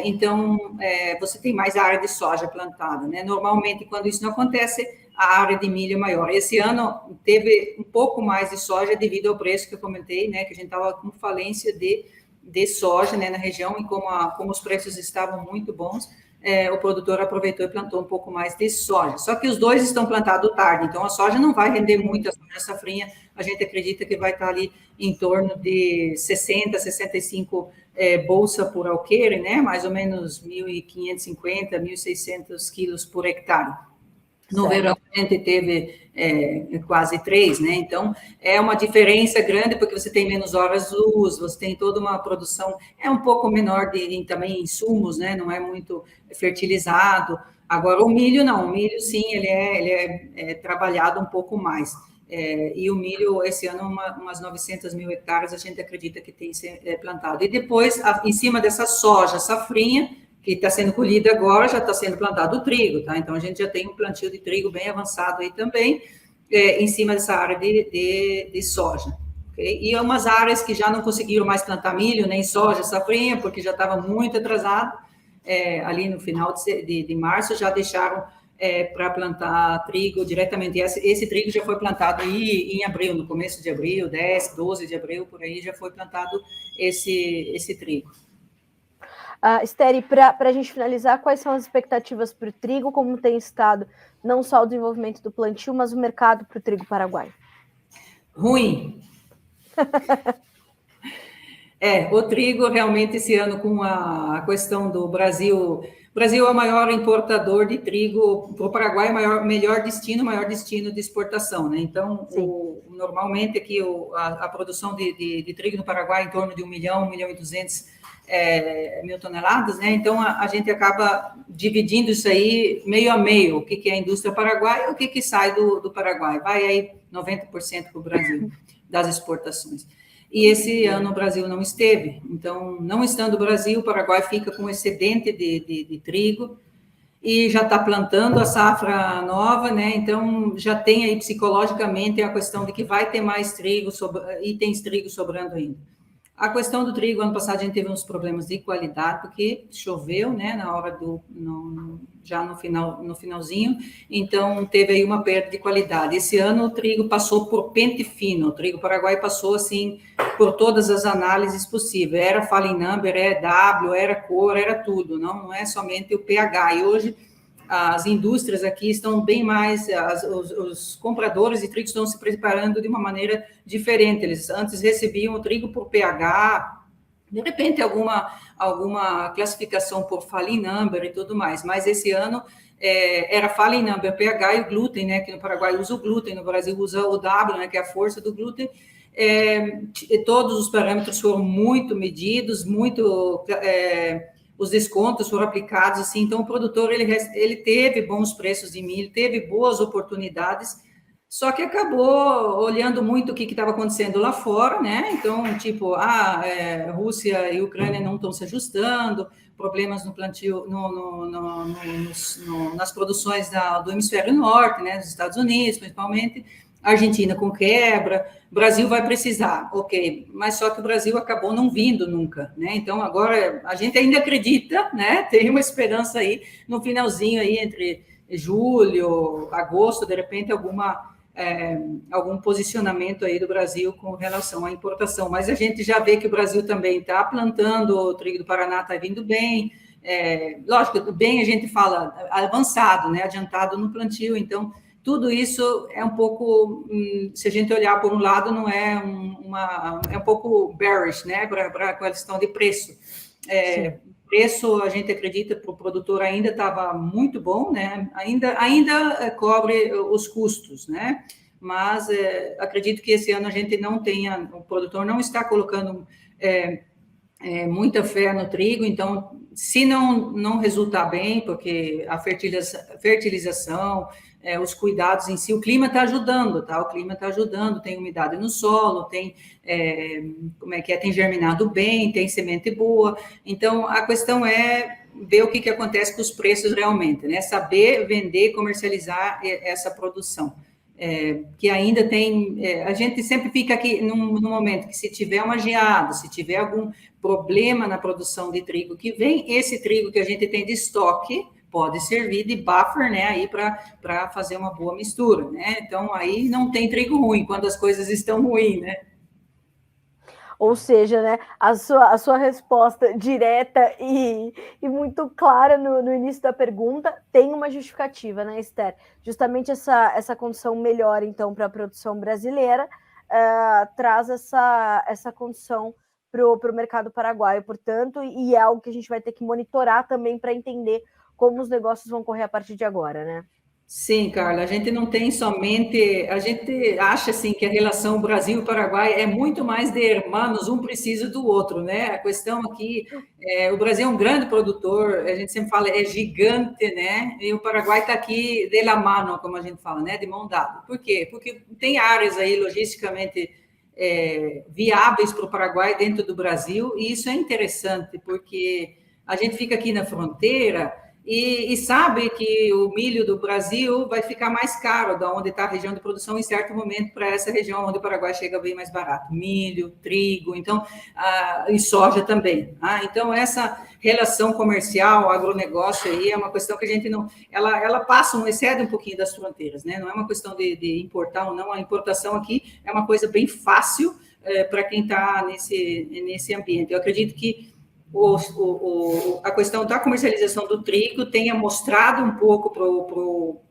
então você tem mais área de soja plantada, né? Normalmente, quando isso não acontece, a área de milho é maior. Esse ano teve um pouco mais de soja devido ao preço que eu comentei, né, que a gente estava com falência de soja, né, na região, e como os preços estavam muito bons, o produtor aproveitou e plantou um pouco mais de soja. Só que os dois estão plantados tarde, então a soja não vai render muito, a soja safrinha, a gente acredita que vai estar ali em torno de 60, 65 bolsa por alqueire, né, mais ou menos 1.550, 1.600 quilos por hectare. No verão, a gente teve quase 3, né? Então, é uma diferença grande, porque você tem menos horas luz, você tem toda uma produção, um pouco menor também insumos, né? Não é muito fertilizado. Agora, o milho, não. O milho, sim, ele é trabalhado um pouco mais. E o milho, esse ano, umas 900 mil hectares, a gente acredita que tem que ser plantado. E depois, em cima dessa soja safrinha, que está sendo colhida agora, já está sendo plantado o trigo, tá? Então, a gente já tem um plantio de trigo bem avançado aí também, em cima dessa área de soja, ok? E umas áreas que já não conseguiram mais plantar milho, nem soja, safrinha, porque já estava muito atrasado, ali no final de março, já deixaram para plantar trigo diretamente. Esse trigo já foi plantado aí em abril, no começo de abril, 10, 12 de abril, por aí, já foi plantado esse trigo. Esther, para a gente finalizar, quais são as expectativas para o trigo, como tem estado não só o desenvolvimento do plantio, mas o mercado para o trigo paraguaio? Ruim. O trigo realmente esse ano, com a questão do Brasil O Brasil é o maior importador de trigo, para o Paraguai, maior destino de exportação, né? Então, normalmente aqui a produção de trigo no Paraguai é em torno de 1 milhão e 200 mil toneladas, né? Então, a gente acaba dividindo isso aí meio a meio, o que é a indústria paraguaia e o que sai do Paraguai. Vai aí 90% para o Brasil das exportações. E esse ano o Brasil não esteve. Então, não estando o Brasil, o Paraguai fica com excedente de trigo e já está plantando a safra nova, né? Então, já tem aí psicologicamente a questão de que vai ter mais trigo, itens trigo sobrando ainda. A questão do trigo, ano passado a gente teve uns problemas de qualidade, porque choveu, né, na hora já no finalzinho, então teve aí uma perda de qualidade. Esse ano o trigo passou por pente fino, o trigo paraguai passou, assim, por todas as análises possíveis, era falling number, W, era cor, era tudo, não é somente o pH, e hoje as indústrias aqui estão bem mais, os compradores de trigo estão se preparando de uma maneira diferente. Eles antes recebiam o trigo por pH, de repente alguma classificação por falling number e tudo mais, mas esse ano era falling number, pH e o glúten, né, que no Paraguai usa o glúten, no Brasil usa o W, né, que é a força do glúten. Todos os parâmetros foram muito medidos, os descontos foram aplicados, assim, então o produtor, ele teve bons preços de milho, teve boas oportunidades, só que acabou olhando muito o que estava acontecendo lá fora, né, então, tipo, Rússia e Ucrânia não estão se ajustando, problemas no plantio, nas produções do hemisfério norte, né, dos Estados Unidos, principalmente, Argentina com quebra, Brasil vai precisar, ok, mas só que o Brasil acabou não vindo nunca, né? Então agora a gente ainda acredita, né? Tem uma esperança aí no finalzinho aí entre julho, agosto, de repente algum posicionamento aí do Brasil com relação à importação, mas a gente já vê que o Brasil também está plantando, o trigo do Paraná está vindo bem, lógico, bem a gente fala avançado, né? Adiantado no plantio, então tudo isso é um pouco, se a gente olhar por um lado, não é é um pouco bearish, né, para a questão de preço. Preço, a gente acredita, para o produtor ainda estava muito bom, né, ainda cobre os custos, né, mas acredito que esse ano a gente não tenha, o produtor não está colocando muita fé no trigo, então, se não resultar bem, porque a fertilização, os cuidados em si, o clima está ajudando, tá? O clima está ajudando, tem umidade no solo, tem tem germinado bem, tem semente boa. Então, a questão é ver o que acontece com os preços realmente, né? Saber vender, comercializar essa produção. Que ainda tem... a gente sempre fica aqui no momento que se tiver uma geada, se tiver algum problema na produção de trigo que vem, esse trigo que a gente tem de estoque pode servir de buffer, né, aí para fazer uma boa mistura, né? Então, aí não tem trigo ruim, quando as coisas estão ruins, né? Ou seja, né, a sua resposta direta e muito clara no início da pergunta tem uma justificativa, né, Esther? Justamente essa condição melhor, então, para a produção brasileira, traz essa condição para o mercado paraguaio, portanto, e é algo que a gente vai ter que monitorar também para entender como os negócios vão correr a partir de agora, né? Sim, Carla, a gente não tem somente, a gente acha assim que a relação Brasil-Paraguai é muito mais de hermanos, um precisa do outro, né? A questão aqui, o Brasil é um grande produtor, a gente sempre fala, é gigante, né? E o Paraguai está aqui de la mano, como a gente fala, né? De mão dada. Por quê? Porque tem áreas aí logisticamente viáveis para o Paraguai dentro do Brasil, e isso é interessante, porque a gente fica aqui na fronteira e sabe que o milho do Brasil vai ficar mais caro da onde está a região de produção em certo momento para essa região onde o Paraguai chega bem mais barato. Milho, trigo, então, e soja também. Então, essa relação comercial, agronegócio aí é uma questão que a gente não... Ela excede um pouquinho das fronteiras, né? Não é uma questão de importar ou não. A importação aqui é uma coisa bem fácil para quem está nesse ambiente. Eu acredito que a questão da comercialização do trigo tenha mostrado um pouco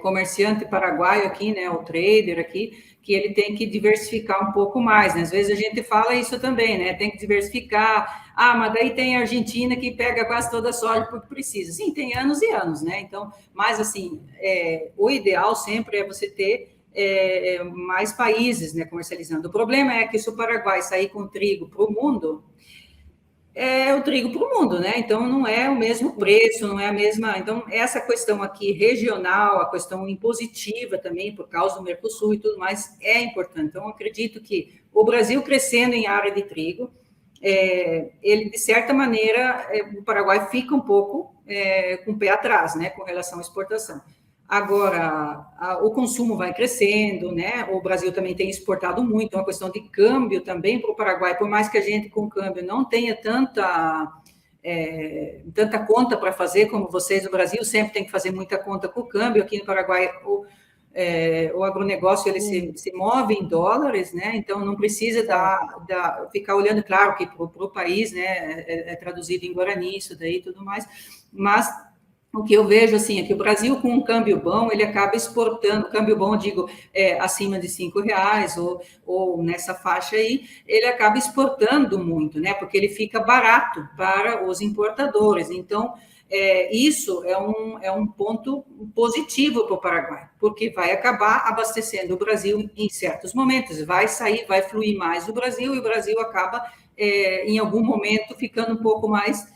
comerciante paraguaio aqui, né, o trader aqui, que ele tem que diversificar um pouco mais, né? Às vezes a gente fala isso também, né? Tem que diversificar. Ah, mas daí tem a Argentina que pega quase toda a soja porque precisa. Sim, tem anos e anos, né? Então, mas assim, o ideal sempre é você ter mais países, né, comercializando. O problema é que se o Paraguai sair com trigo para o mundo, é o trigo para o mundo, né? Então não é o mesmo preço, não é a mesma. Então, essa questão aqui regional, a questão impositiva também, por causa do Mercosul e tudo mais, é importante. Então, acredito que o Brasil crescendo em área de trigo, ele, de certa maneira, o Paraguai fica um pouco com o pé atrás, né, com relação à exportação. Agora, o consumo vai crescendo, né? O Brasil também tem exportado muito, é uma questão de câmbio também para o Paraguai, por mais que a gente com câmbio não tenha tanta conta para fazer como vocês no Brasil, sempre tem que fazer muita conta com o câmbio. Aqui no Paraguai, o agronegócio ele se move em dólares, né? Então não precisa ficar olhando, claro que para o país, né? É traduzido em Guarani, isso daí tudo mais, mas o que eu vejo, assim, é que o Brasil, com um câmbio bom, ele acaba exportando, câmbio bom, digo, acima de R$ 5, ou nessa faixa aí, ele acaba exportando muito, né? Porque ele fica barato para os importadores. Então, isso é um ponto positivo para o Paraguai, porque vai acabar abastecendo o Brasil em certos momentos, vai fluir mais o Brasil, e o Brasil acaba, em algum momento, ficando um pouco mais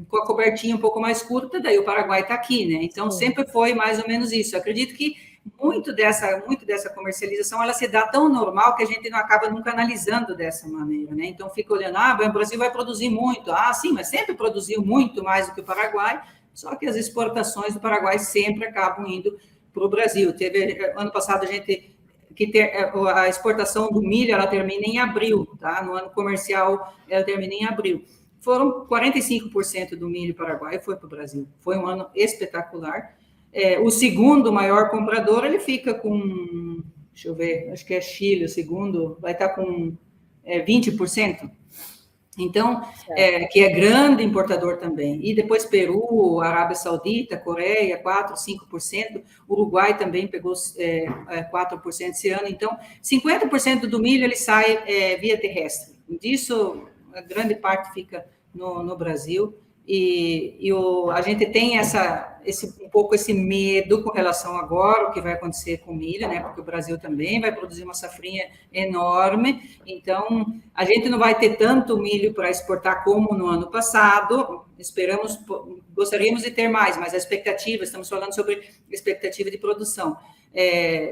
com a cobertinha um pouco mais curta, daí o Paraguai está aqui, né? Então, sempre foi mais ou menos isso. Eu acredito que muito dessa comercialização, ela se dá tão normal que a gente não acaba nunca analisando dessa maneira, né? Então, fica olhando, o Brasil vai produzir muito. Ah, sim, mas sempre produziu muito mais do que o Paraguai, só que as exportações do Paraguai sempre acabam indo para o Brasil. Ano passado, a exportação do milho, ela termina em abril, tá? No ano comercial, ela termina em abril. Foram 45% do milho paraguaio foi para o Brasil. Foi um ano espetacular. O segundo maior comprador, ele fica com, deixa eu ver, acho que é Chile, o segundo, vai estar com 20%. Então, que é grande importador também. E depois Peru, Arábia Saudita, Coreia, 4%, 5%. Uruguai também pegou 4% esse ano. Então, 50% do milho ele sai via terrestre. Disso, a grande parte fica no Brasil. A gente tem um pouco esse medo com relação agora, o que vai acontecer com o milho, né? Porque o Brasil também vai produzir uma safrinha enorme, então a gente não vai ter tanto milho para exportar como no ano passado. Gostaríamos de ter mais, mas a expectativa, estamos falando sobre expectativa de produção,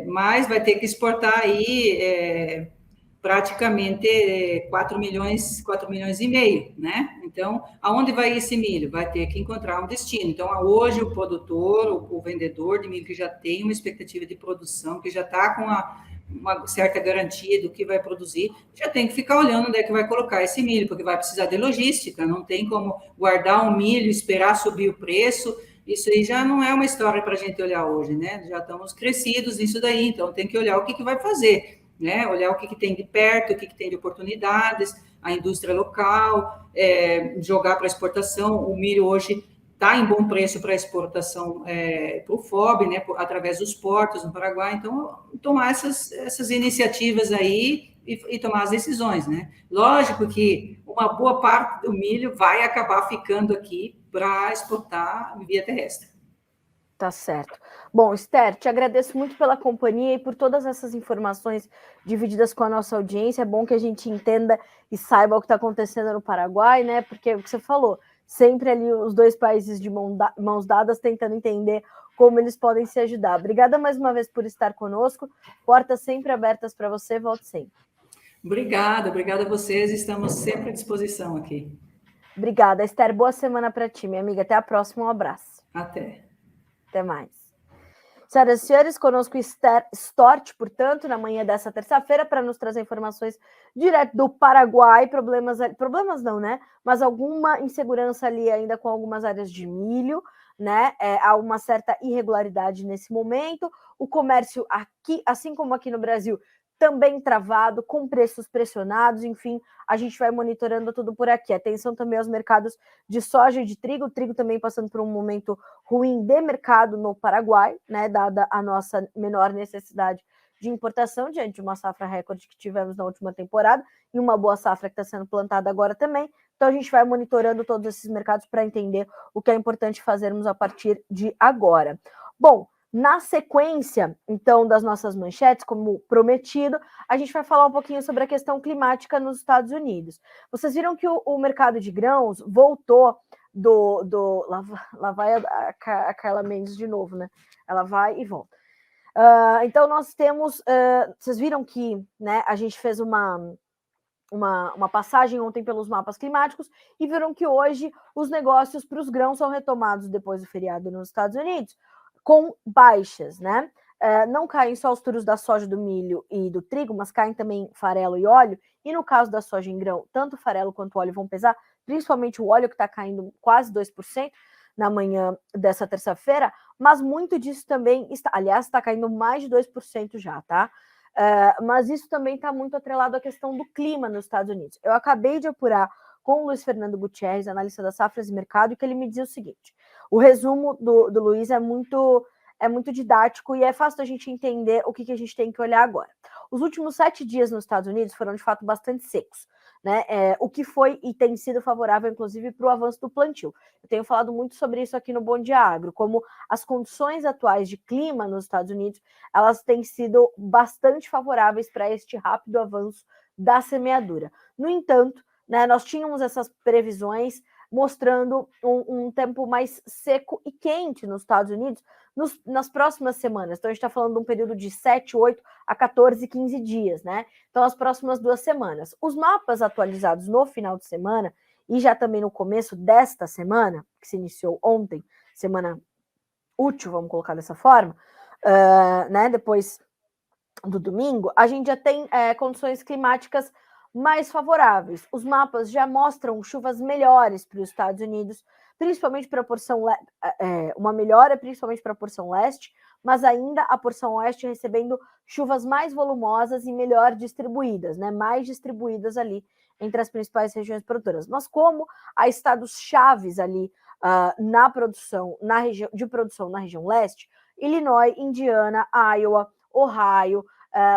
mas vai ter que exportar aí praticamente 4 milhões e meio, né? Então, aonde vai esse milho? Vai ter que encontrar um destino. Então, hoje o produtor, o vendedor de milho que já tem uma expectativa de produção, que já está com uma certa garantia do que vai produzir, já tem que ficar olhando onde é que vai colocar esse milho, porque vai precisar de logística, não tem como guardar um milho, esperar subir o preço. Isso aí já não é uma história para a gente olhar hoje, né? Já estamos crescidos nisso daí, então tem que olhar o que vai fazer, né? Olhar o que tem de perto, o que tem de oportunidades, a indústria local, jogar para exportação. O milho hoje está em bom preço para exportação para o FOB, né? Através dos portos no Paraguai. Então, tomar essas iniciativas aí e tomar as decisões, né? Lógico que uma boa parte do milho vai acabar ficando aqui para exportar via terrestre. Tá certo. Bom, Esther, te agradeço muito pela companhia e por todas essas informações divididas com a nossa audiência. É bom que a gente entenda e saiba o que está acontecendo no Paraguai, né? Porque o que você falou, sempre ali os dois países de mãos dadas tentando entender como eles podem se ajudar. Obrigada mais uma vez por estar conosco. Portas sempre abertas para você, volte sempre. Obrigada a vocês. Estamos sempre à disposição aqui. Obrigada, Esther. Boa semana para ti, minha amiga. Até a próxima. Um abraço. Até mais. Senhoras e senhores, conosco Esther Stort, portanto, na manhã dessa terça-feira, para nos trazer informações direto do Paraguai, problemas não, né? Mas alguma insegurança ali ainda com algumas áreas de milho, né? Há uma certa irregularidade nesse momento. O comércio aqui, assim como aqui no Brasil, também travado, com preços pressionados, enfim, a gente vai monitorando tudo por aqui. Atenção também aos mercados de soja e de trigo, o trigo também passando por um momento ruim de mercado no Paraguai, né, dada a nossa menor necessidade de importação diante de uma safra recorde que tivemos na última temporada e uma boa safra que está sendo plantada agora também. Então a gente vai monitorando todos esses mercados para entender o que é importante fazermos a partir de agora. Bom, na sequência, então, das nossas manchetes, como prometido, a gente vai falar um pouquinho sobre a questão climática nos Estados Unidos. Vocês viram que o mercado de grãos voltou lá vai a Carla Mendes de novo, né? Ela vai e volta. Então, nós temos... vocês viram que, né, a gente fez uma passagem ontem pelos mapas climáticos e viram que hoje os negócios para os grãos são retomados depois do feriado nos Estados Unidos, com baixas, né? Não caem só os futuros da soja, do milho e do trigo, mas caem também farelo e óleo. E no caso da soja em grão, tanto o farelo quanto o óleo vão pesar, principalmente o óleo, que está caindo quase 2% na manhã dessa terça-feira, mas muito disso também está, aliás, está caindo mais de 2% já, tá? Mas isso também está muito atrelado à questão do clima nos Estados Unidos. Eu acabei de apurar com o Luiz Fernando Gutierrez, analista das safras e mercado, que ele me dizia o seguinte: o resumo do Luiz é muito didático e é fácil da gente entender o que a gente tem que olhar agora. Os últimos 7 dias nos Estados Unidos foram, de fato, bastante secos, né? O que foi e tem sido favorável, inclusive, para o avanço do plantio. Eu tenho falado muito sobre isso aqui no Bom Dia Agro, como as condições atuais de clima nos Estados Unidos, elas têm sido bastante favoráveis para este rápido avanço da semeadura. No entanto, né, nós tínhamos essas previsões mostrando um tempo mais seco e quente nos Estados Unidos nas próximas semanas. Então, a gente está falando de um período de 7, 8 a 14, 15 dias, né? Então, as próximas 2 semanas. Os mapas atualizados no final de semana e já também no começo desta semana, que se iniciou ontem, semana útil, vamos colocar dessa forma, né? Depois do domingo, a gente já tem condições climáticas mais favoráveis. Os mapas já mostram chuvas melhores para os Estados Unidos, principalmente para a porção uma melhora, principalmente para a porção leste, mas ainda a porção oeste recebendo chuvas mais volumosas e melhor distribuídas, né? Mais distribuídas ali entre as principais regiões produtoras. Mas como há estados chaves ali na produção, de produção na região leste, Illinois, Indiana, Iowa, Ohio,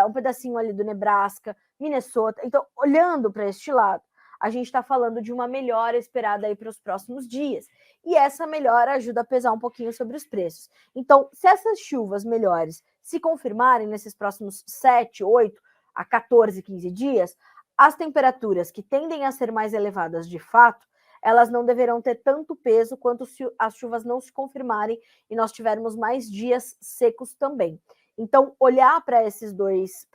um pedacinho ali do Nebraska, Minnesota. Então, olhando para este lado, a gente está falando de uma melhora esperada aí para os próximos dias. E essa melhora ajuda a pesar um pouquinho sobre os preços. Então, se essas chuvas melhores se confirmarem nesses próximos 7, 8 a 14, 15 dias, as temperaturas que tendem a ser mais elevadas de fato, elas não deverão ter tanto peso quanto se as chuvas não se confirmarem e nós tivermos mais dias secos também. Então, olhar para esses dois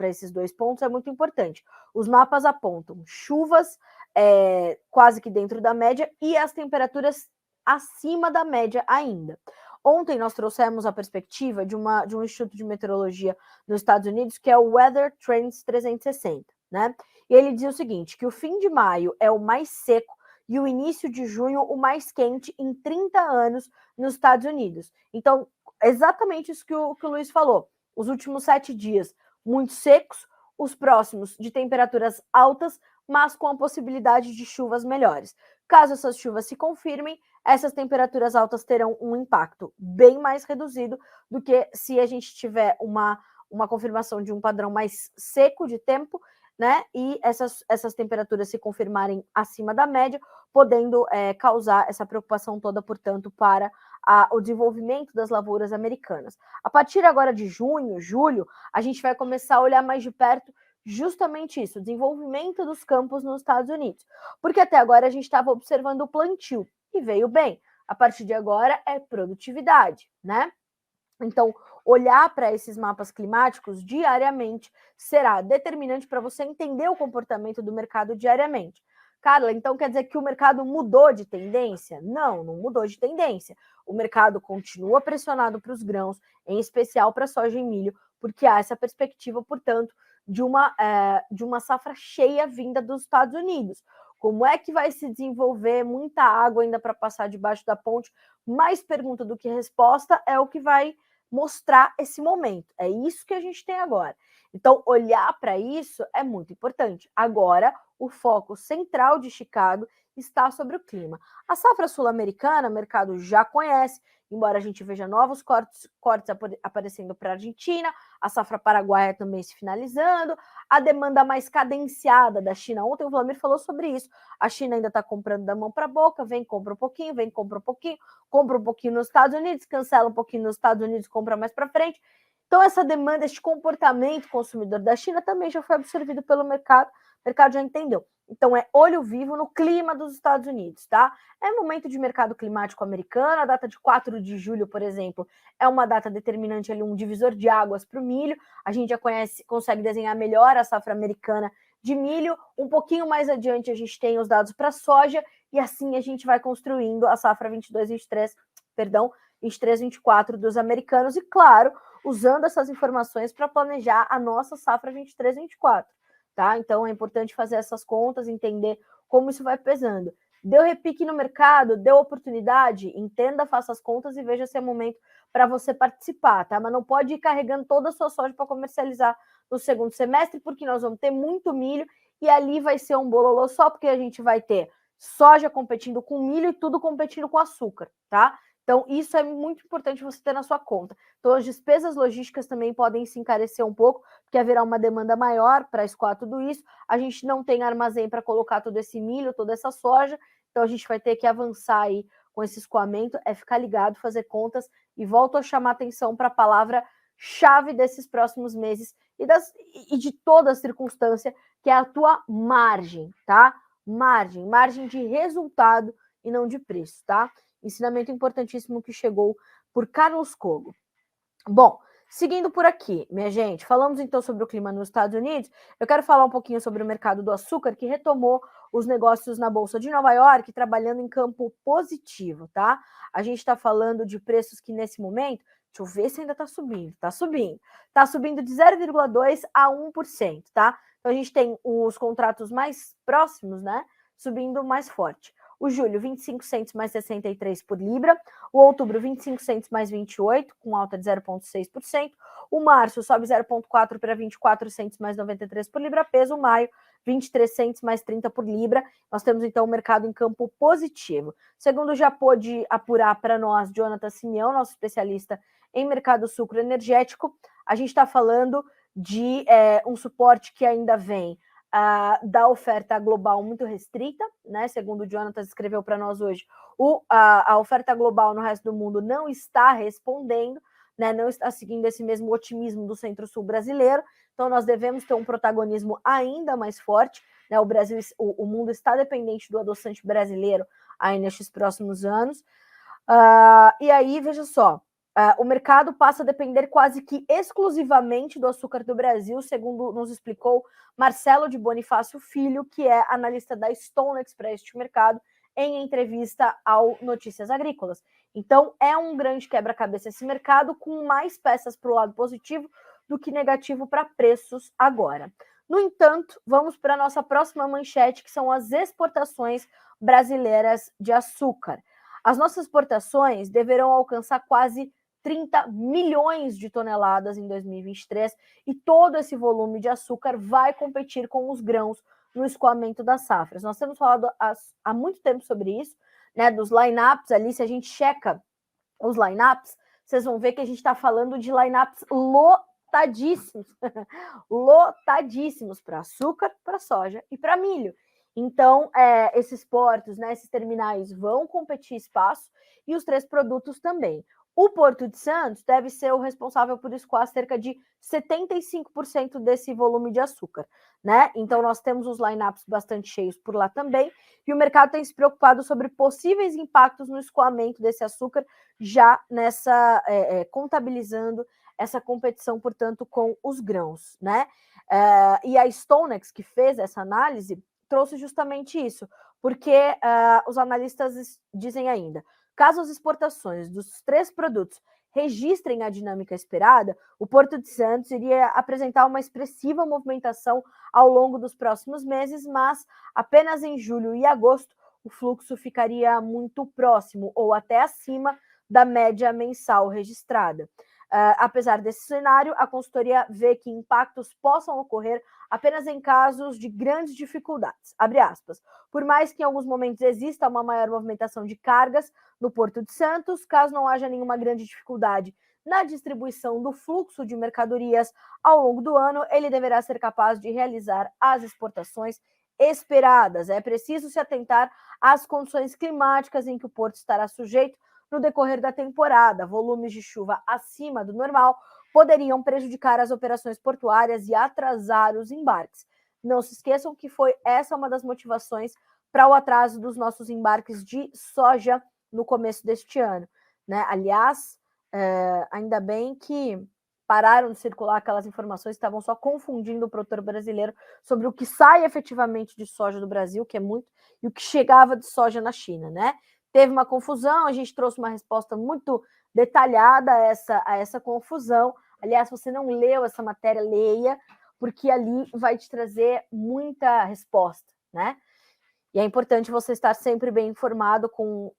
pontos é muito importante. Os mapas apontam chuvas quase que dentro da média e as temperaturas acima da média ainda. Ontem nós trouxemos a perspectiva de um instituto de meteorologia nos Estados Unidos, que é o Weather Trends 360, né? E ele diz o seguinte, que o fim de maio é o mais seco e o início de junho o mais quente em 30 anos nos Estados Unidos. Então, exatamente isso que o Luiz falou. Os últimos 7 dias muito secos, os próximos de temperaturas altas, mas com a possibilidade de chuvas melhores. Caso essas chuvas se confirmem, essas temperaturas altas terão um impacto bem mais reduzido do que se a gente tiver uma confirmação de um padrão mais seco de tempo, né? E essas temperaturas se confirmarem acima da média, podendo causar essa preocupação toda, portanto, para o desenvolvimento das lavouras americanas. A partir agora de junho, julho, a gente vai começar a olhar mais de perto justamente isso, o desenvolvimento dos campos nos Estados Unidos. Porque até agora a gente estava observando o plantio, e veio bem. A partir de agora é produtividade, né? Então, olhar para esses mapas climáticos diariamente será determinante para você entender o comportamento do mercado diariamente. Carla, então quer dizer que o mercado mudou de tendência? Não, não mudou de tendência. O mercado continua pressionado para os grãos, em especial para soja e milho, porque há essa perspectiva, portanto, de uma safra cheia vinda dos Estados Unidos. Como é que vai se desenvolver? Muita água ainda para passar debaixo da ponte. Mais pergunta do que resposta é o que vai mostrar esse momento. É isso que a gente tem agora. Então, olhar para isso é muito importante. Agora, o foco central de Chicago está sobre o clima. A safra sul-americana, o mercado já conhece, embora a gente veja novos cortes aparecendo para a Argentina, a safra paraguaia também se finalizando, a demanda mais cadenciada da China. Ontem o Vladimir falou sobre isso. A China ainda está comprando da mão para a boca, vem, compra um pouquinho, vem, compra um pouquinho nos Estados Unidos, cancela um pouquinho nos Estados Unidos, compra mais para frente. Então, essa demanda, este comportamento consumidor da China também já foi absorvido pelo mercado, o mercado já entendeu. Então, é olho vivo no clima dos Estados Unidos, tá? É momento de mercado climático americano, a data de 4 de julho, por exemplo, é uma data determinante ali, um divisor de águas para o milho. A gente já consegue desenhar melhor a safra americana de milho. Um pouquinho mais adiante, a gente tem os dados para soja, e assim a gente vai construindo a safra 23-24 dos americanos, e claro, usando essas informações para planejar a nossa safra 23-24. Tá? Então é importante fazer essas contas, entender como isso vai pesando. Deu repique no mercado, deu oportunidade, entenda, faça as contas e veja se é momento para você participar, tá? Mas não pode ir carregando toda a sua soja para comercializar no segundo semestre, porque nós vamos ter muito milho e ali vai ser um bololô só, porque a gente vai ter soja competindo com milho e tudo competindo com açúcar, tá? Então, isso é muito importante você ter na sua conta. Então, as despesas logísticas também podem se encarecer um pouco, porque haverá uma demanda maior para escoar tudo isso. A gente não tem armazém para colocar todo esse milho, toda essa soja, então a gente vai ter que avançar aí com esse escoamento, é ficar ligado, fazer contas, e volto a chamar atenção para a palavra-chave desses próximos meses e de toda a circunstância, que é a tua margem, tá? Margem de resultado e não de preço, tá? Ensinamento importantíssimo que chegou por Carlos Cogo. Bom, seguindo por aqui, minha gente, falamos então sobre o clima nos Estados Unidos. Eu quero falar um pouquinho sobre o mercado do açúcar, que retomou os negócios na Bolsa de Nova York, trabalhando em campo positivo, tá? A gente está falando de preços que nesse momento, deixa eu ver se ainda está subindo. Está subindo de 0,2% a 1%, tá? Então a gente tem os contratos mais próximos, né? Subindo mais forte. O julho, 25 centos mais 63 por libra. O outubro, 25 centos mais 28, com alta de 0,6%. O março sobe 0,4 para 24 centos mais 93 por libra peso. O maio, 23 centos mais 30 por libra. Nós temos, então, o mercado em campo positivo. Segundo já pôde apurar para nós, Jonathan Simeão, nosso especialista em mercado sucro energético, a gente está falando de um suporte que ainda vem da oferta global muito restrita, né? Segundo o Jonathan escreveu para nós hoje, a oferta global no resto do mundo não está respondendo, né? Não está seguindo esse mesmo otimismo do Centro-Sul brasileiro, então nós devemos ter um protagonismo ainda mais forte, né? O mundo está dependente do adoçante brasileiro aí nestes próximos anos, e aí, veja só, o mercado passa a depender quase que exclusivamente do açúcar do Brasil, segundo nos explicou Marcelo de Bonifácio Filho, que é analista da StoneX para este mercado, em entrevista ao Notícias Agrícolas. Então, é um grande quebra-cabeça esse mercado, com mais peças para o lado positivo do que negativo para preços agora. No entanto, vamos para a nossa próxima manchete, que são as exportações brasileiras de açúcar. As nossas exportações deverão alcançar quase 30 milhões de toneladas em 2023, e todo esse volume de açúcar vai competir com os grãos no escoamento das safras. Nós temos falado há muito tempo sobre isso, né, dos lineups ali. Se a gente checa os lineups, vocês vão ver que a gente está falando de lineups lotadíssimos, lotadíssimos para açúcar, para soja e para milho. Então, esses portos, né, esses terminais vão competir espaço, e os 3 produtos também. O Porto de Santos deve ser o responsável por escoar cerca de 75% desse volume de açúcar, né? Então, nós temos os lineups bastante cheios por lá também, e o mercado tem se preocupado sobre possíveis impactos no escoamento desse açúcar, já nessa contabilizando essa competição, portanto, com os grãos, né? E a StoneX, que fez essa análise, trouxe justamente isso, porque os analistas dizem ainda: caso as exportações dos 3 produtos registrem a dinâmica esperada, o Porto de Santos iria apresentar uma expressiva movimentação ao longo dos próximos meses, mas apenas em julho e agosto o fluxo ficaria muito próximo ou até acima da média mensal registrada. Apesar desse cenário, a consultoria vê que impactos possam ocorrer apenas em casos de grandes dificuldades. Abre aspas. Por mais que em alguns momentos exista uma maior movimentação de cargas no Porto de Santos, caso não haja nenhuma grande dificuldade na distribuição do fluxo de mercadorias ao longo do ano, ele deverá ser capaz de realizar as exportações esperadas. É preciso se atentar às condições climáticas em que o porto estará sujeito no decorrer da temporada. Volumes de chuva acima do normal poderiam prejudicar as operações portuárias e atrasar os embarques. Não se esqueçam que foi essa uma das motivações para o atraso dos nossos embarques de soja no começo deste ano, né? Aliás, ainda bem que pararam de circular aquelas informações que estavam só confundindo o produtor brasileiro sobre o que sai efetivamente de soja do Brasil, que é muito, e o que chegava de soja na China, né? Teve uma confusão, a gente trouxe uma resposta muito detalhada a essa confusão. Aliás, se você não leu essa matéria, leia, porque ali vai te trazer muita resposta, né? E é importante você estar sempre bem informado com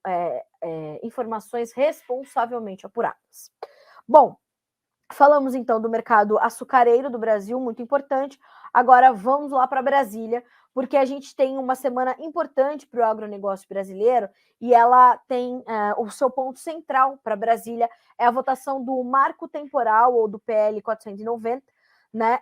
informações responsavelmente apuradas. Bom, falamos então do mercado açucareiro do Brasil, muito importante. Agora vamos lá para Brasília, porque a gente tem uma semana importante para o agronegócio brasileiro e ela tem o seu ponto central para Brasília, é a votação do marco temporal ou do PL 490, né,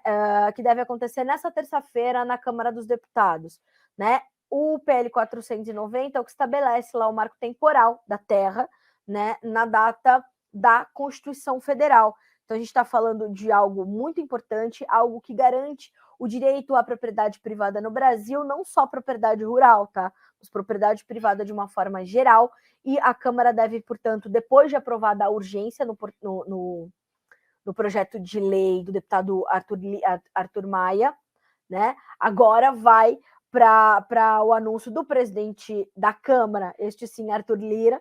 que deve acontecer nessa terça-feira na Câmara dos Deputados, né? O PL 490 é o que estabelece lá o marco temporal da terra, né, na data da Constituição Federal. Então, a gente está falando de algo muito importante, algo que garante o direito à propriedade privada no Brasil, não só propriedade rural, tá? Mas propriedade privada de uma forma geral, e a Câmara deve, portanto, depois de aprovada a urgência no projeto de lei do deputado Arthur Maia, né? Agora vai para o anúncio do presidente da Câmara, este sim, Arthur Lira,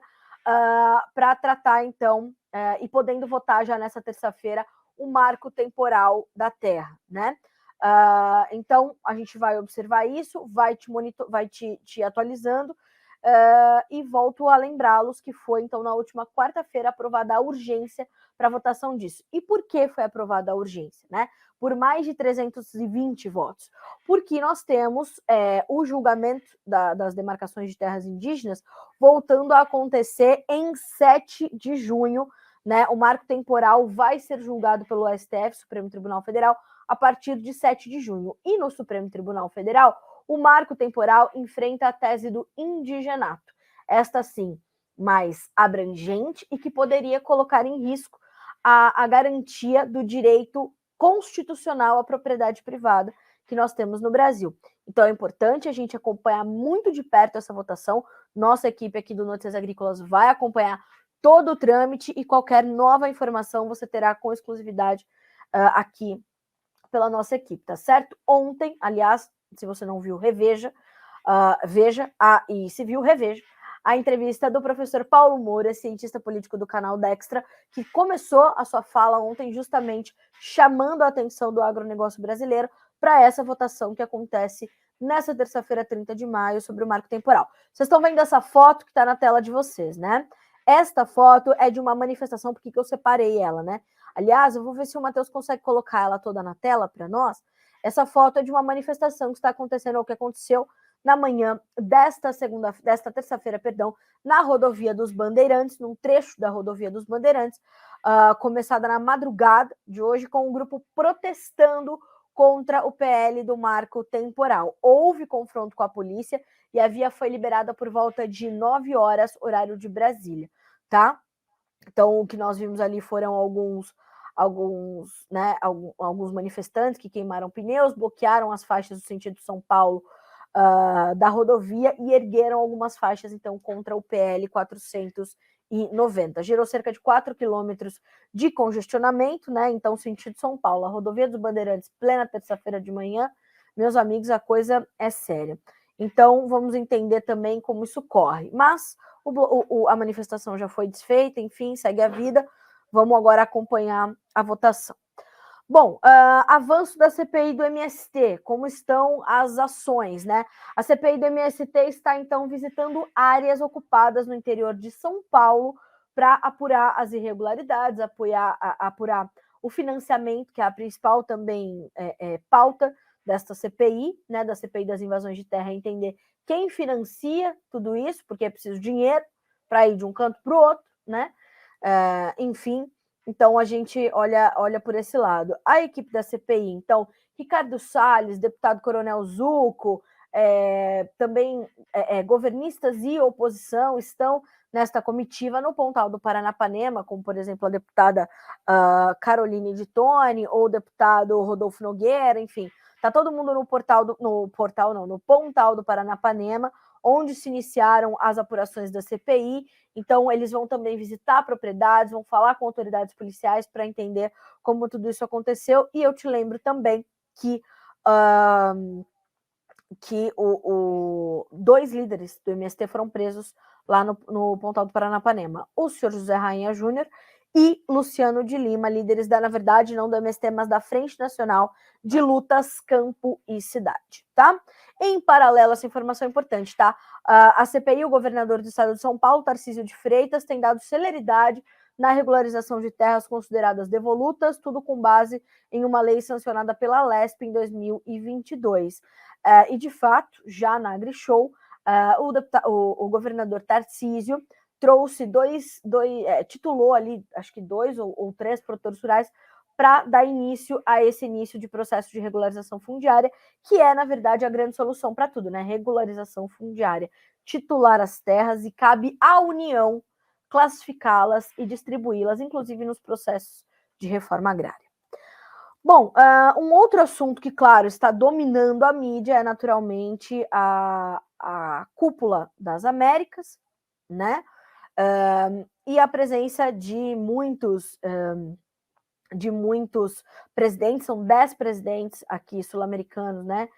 para tratar, então, e podendo votar já nessa terça-feira o marco temporal da terra, né? Então, a gente vai observar isso, vai te atualizando, e volto a lembrá-los que foi, então, na última quarta-feira aprovada a urgência para votação disso. E por que foi aprovada a urgência, né? Por mais de 320 votos. Porque nós temos o julgamento das demarcações de terras indígenas voltando a acontecer em 7 de junho, né? O marco temporal vai ser julgado pelo STF, Supremo Tribunal Federal, a partir de 7 de junho. E no Supremo Tribunal Federal, o marco temporal enfrenta a tese do indigenato. Esta, sim, mais abrangente e que poderia colocar em risco a garantia do direito constitucional à propriedade privada que nós temos no Brasil. Então é importante a gente acompanhar muito de perto essa votação. Nossa equipe aqui do Notícias Agrícolas vai acompanhar todo o trâmite e qualquer nova informação você terá com exclusividade aqui pela nossa equipe, tá certo? Ontem, aliás, se você não viu, reveja, veja, e se viu, reveja a entrevista do professor Paulo Moura, cientista político do canal Dextra, que começou a sua fala ontem justamente chamando a atenção do agronegócio brasileiro para essa votação que acontece nessa terça-feira, 30 de maio, sobre o marco temporal. Vocês estão vendo essa foto que está na tela de vocês, né? Esta foto é de uma manifestação, porque que eu separei ela, né? Aliás, eu vou ver se o Matheus consegue colocar ela toda na tela para nós. Essa foto é de uma manifestação que está acontecendo, ou que aconteceu na manhã desta terça-feira, na rodovia dos Bandeirantes, num trecho da rodovia dos Bandeirantes, começada na madrugada de hoje, com um grupo protestando contra o PL do marco temporal. Houve confronto com a polícia e a via foi liberada por volta de 9 horas, horário de Brasília, tá? Então, o que nós vimos ali foram alguns manifestantes que queimaram pneus, bloquearam as faixas do sentido São Paulo da rodovia e ergueram algumas faixas, então, contra o PL 490. Gerou cerca de 4 quilômetros de congestionamento, né? Então, sentido São Paulo, a rodovia dos Bandeirantes, plena terça-feira de manhã, meus amigos, a coisa é séria. Então, vamos entender também como isso corre. Mas a manifestação já foi desfeita, enfim, segue a vida. Vamos agora acompanhar a votação. Bom, avanço da CPI do MST, como estão as ações, né? A CPI do MST está, então, visitando áreas ocupadas no interior de São Paulo para apurar as irregularidades, apurar o financiamento, que é a principal também pauta desta CPI, né, da CPI das invasões de terra, entender quem financia tudo isso, porque é preciso dinheiro para ir de um canto para o outro, né? Enfim, então a gente olha por esse lado. A equipe da CPI, então, Ricardo Salles, deputado Coronel Zucco, também governistas e oposição estão nesta comitiva no Pontal do Paranapanema, como, por exemplo, a deputada Caroline de Tone, ou o deputado Rodolfo Nogueira, enfim, está todo mundo no Pontal do Paranapanema, onde se iniciaram as apurações da CPI. Então, eles vão também visitar propriedades, vão falar com autoridades policiais para entender como tudo isso aconteceu. E eu te lembro também que dois líderes do MST foram presos lá no Pontal do Paranapanema. O senhor José Rainha Júnior e Luciano de Lima, líderes na verdade, não do MST, mas da Frente Nacional de Lutas Campo e Cidade, tá? Em paralelo, essa informação é importante, tá? A CPI, o governador do estado de São Paulo, Tarcísio de Freitas, tem dado celeridade na regularização de terras consideradas devolutas, tudo com base em uma lei sancionada pela LESP em 2022. E, de fato, já na AgriShow, o governador Tarcísio trouxe titulou ali, acho que 2 ou 3 produtores rurais para dar início a esse início de processo de regularização fundiária, que é, na verdade, a grande solução para tudo, né? Regularização fundiária, titular as terras, e cabe à União classificá-las e distribuí-las, inclusive nos processos de reforma agrária. Bom, um outro assunto que, claro, está dominando a mídia é, naturalmente, a cúpula das Américas, né? E a presença de muitos presidentes, são 10 presidentes aqui sul-americanos, né?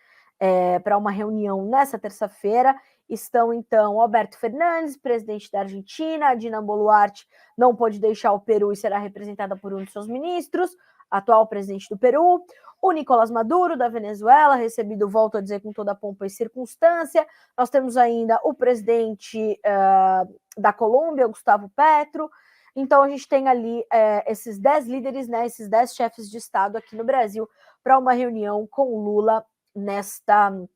Para uma reunião nessa terça-feira. Estão, então, Alberto Fernandes, presidente da Argentina, a Dina Boluarte não pôde deixar o Peru e será representada por um de seus ministros, atual presidente do Peru, o Nicolás Maduro, da Venezuela, recebido, volto a dizer, com toda a pompa e circunstância. Nós temos ainda o presidente da Colômbia, Gustavo Petro. Então, a gente tem ali esses 10 líderes, né, esses 10 chefes de Estado aqui no Brasil, para uma reunião com o Lula nesta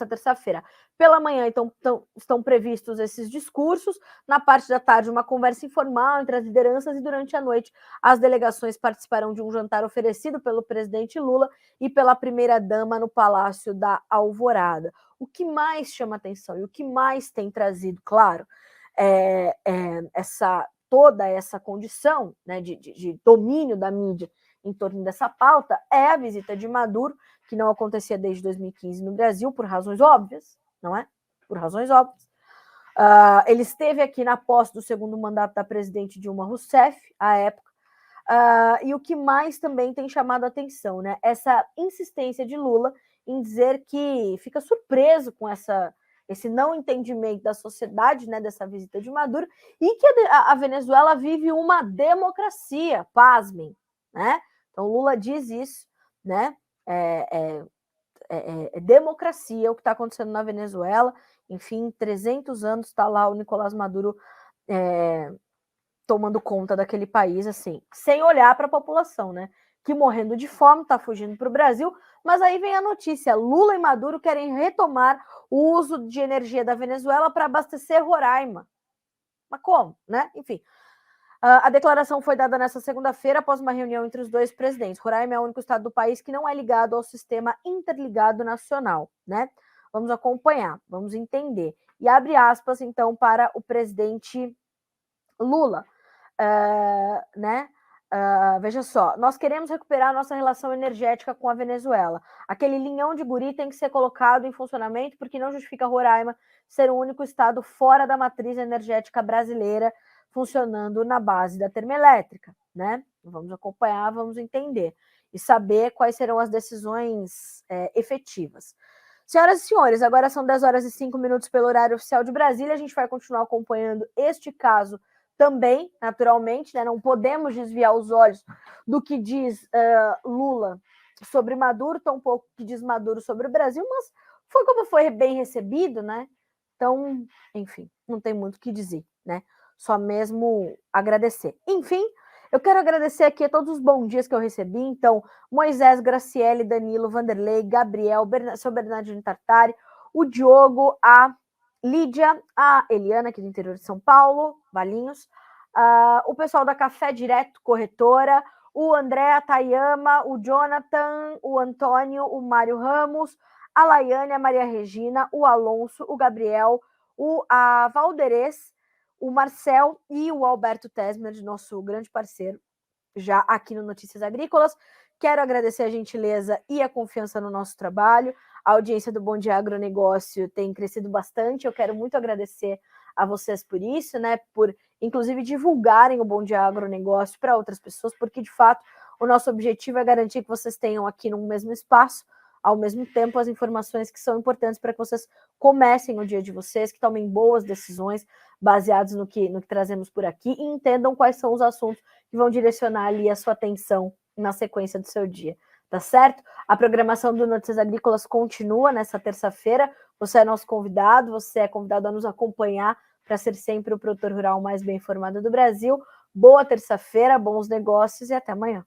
terça-feira. Pela manhã, então, estão previstos esses discursos. Na parte da tarde, uma conversa informal entre as lideranças, e durante a noite as delegações participarão de um jantar oferecido pelo presidente Lula e pela primeira-dama no Palácio da Alvorada. O que mais chama atenção e o que mais tem trazido, claro, toda essa condição, né, de domínio da mídia em torno dessa pauta é a visita de Maduro, que não acontecia desde 2015 no Brasil, por razões óbvias, não é? Por razões óbvias. Ele esteve aqui na posse do segundo mandato da presidente Dilma Rousseff, à época, e o que mais também tem chamado a atenção, né? Essa insistência de Lula em dizer que fica surpreso com esse não entendimento da sociedade, né, dessa visita de Maduro, e que a Venezuela vive uma democracia, pasmem, né? Então, Lula diz isso, né? Democracia o que está acontecendo na Venezuela. Enfim, 300 anos está lá o Nicolás Maduro tomando conta daquele país, assim, sem olhar para a população, né? Que morrendo de fome, está fugindo para o Brasil. Mas aí vem a notícia: Lula e Maduro querem retomar o uso de energia da Venezuela para abastecer Roraima. Mas como, né? Enfim. A declaração foi dada nesta segunda-feira após uma reunião entre os dois presidentes. Roraima é o único estado do país que não é ligado ao sistema interligado nacional, né? Vamos acompanhar, vamos entender. E abre aspas, então, para o presidente Lula, né? Veja só, nós queremos recuperar a nossa relação energética com a Venezuela. Aquele linhão de guri tem que ser colocado em funcionamento, porque não justifica Roraima ser o único estado fora da matriz energética brasileira, funcionando na base da termoelétrica, né? Vamos acompanhar, vamos entender e saber quais serão as decisões efetivas. Senhoras e senhores, agora são 10 horas e 5 minutos pelo horário oficial de Brasília. A gente vai continuar acompanhando este caso também, naturalmente, né? Não podemos desviar os olhos do que diz Lula sobre Maduro, tampouco que diz Maduro sobre o Brasil, mas foi como foi bem recebido, né? Então, enfim, não tem muito o que dizer, né? só mesmo agradecer. Enfim, eu quero agradecer aqui a todos os bons dias que eu recebi. Então, Moisés, Graciele, Danilo, Vanderlei, Gabriel, seu Bernardino Tartari, o Diogo, a Lídia, a Eliana, aqui do interior de São Paulo, Valinhos, o pessoal da Café Direto Corretora, o André, a Tayama, o Jonathan, o Antônio, o Mário Ramos, a Laiane, a Maria Regina, o Alonso, o Gabriel, a Valderez, o Marcel e o Alberto Tesmer, nosso grande parceiro, já aqui no Notícias Agrícolas. Quero agradecer a gentileza e a confiança no nosso trabalho. A audiência do Bom Dia Agronegócio tem crescido bastante. Eu quero muito agradecer a vocês por isso, né? Por, inclusive, divulgarem o Bom Dia Agronegócio para outras pessoas, porque, de fato, o nosso objetivo é garantir que vocês tenham aqui no mesmo espaço, ao mesmo tempo, as informações que são importantes para que vocês comecem o dia de vocês, que tomem boas decisões baseadas no que trazemos por aqui e entendam quais são os assuntos que vão direcionar ali a sua atenção na sequência do seu dia, tá certo? A programação do Notícias Agrícolas continua nessa terça-feira. Você é nosso convidado, você é convidado a nos acompanhar para ser sempre o produtor rural mais bem informado do Brasil. Boa terça-feira, bons negócios e até amanhã.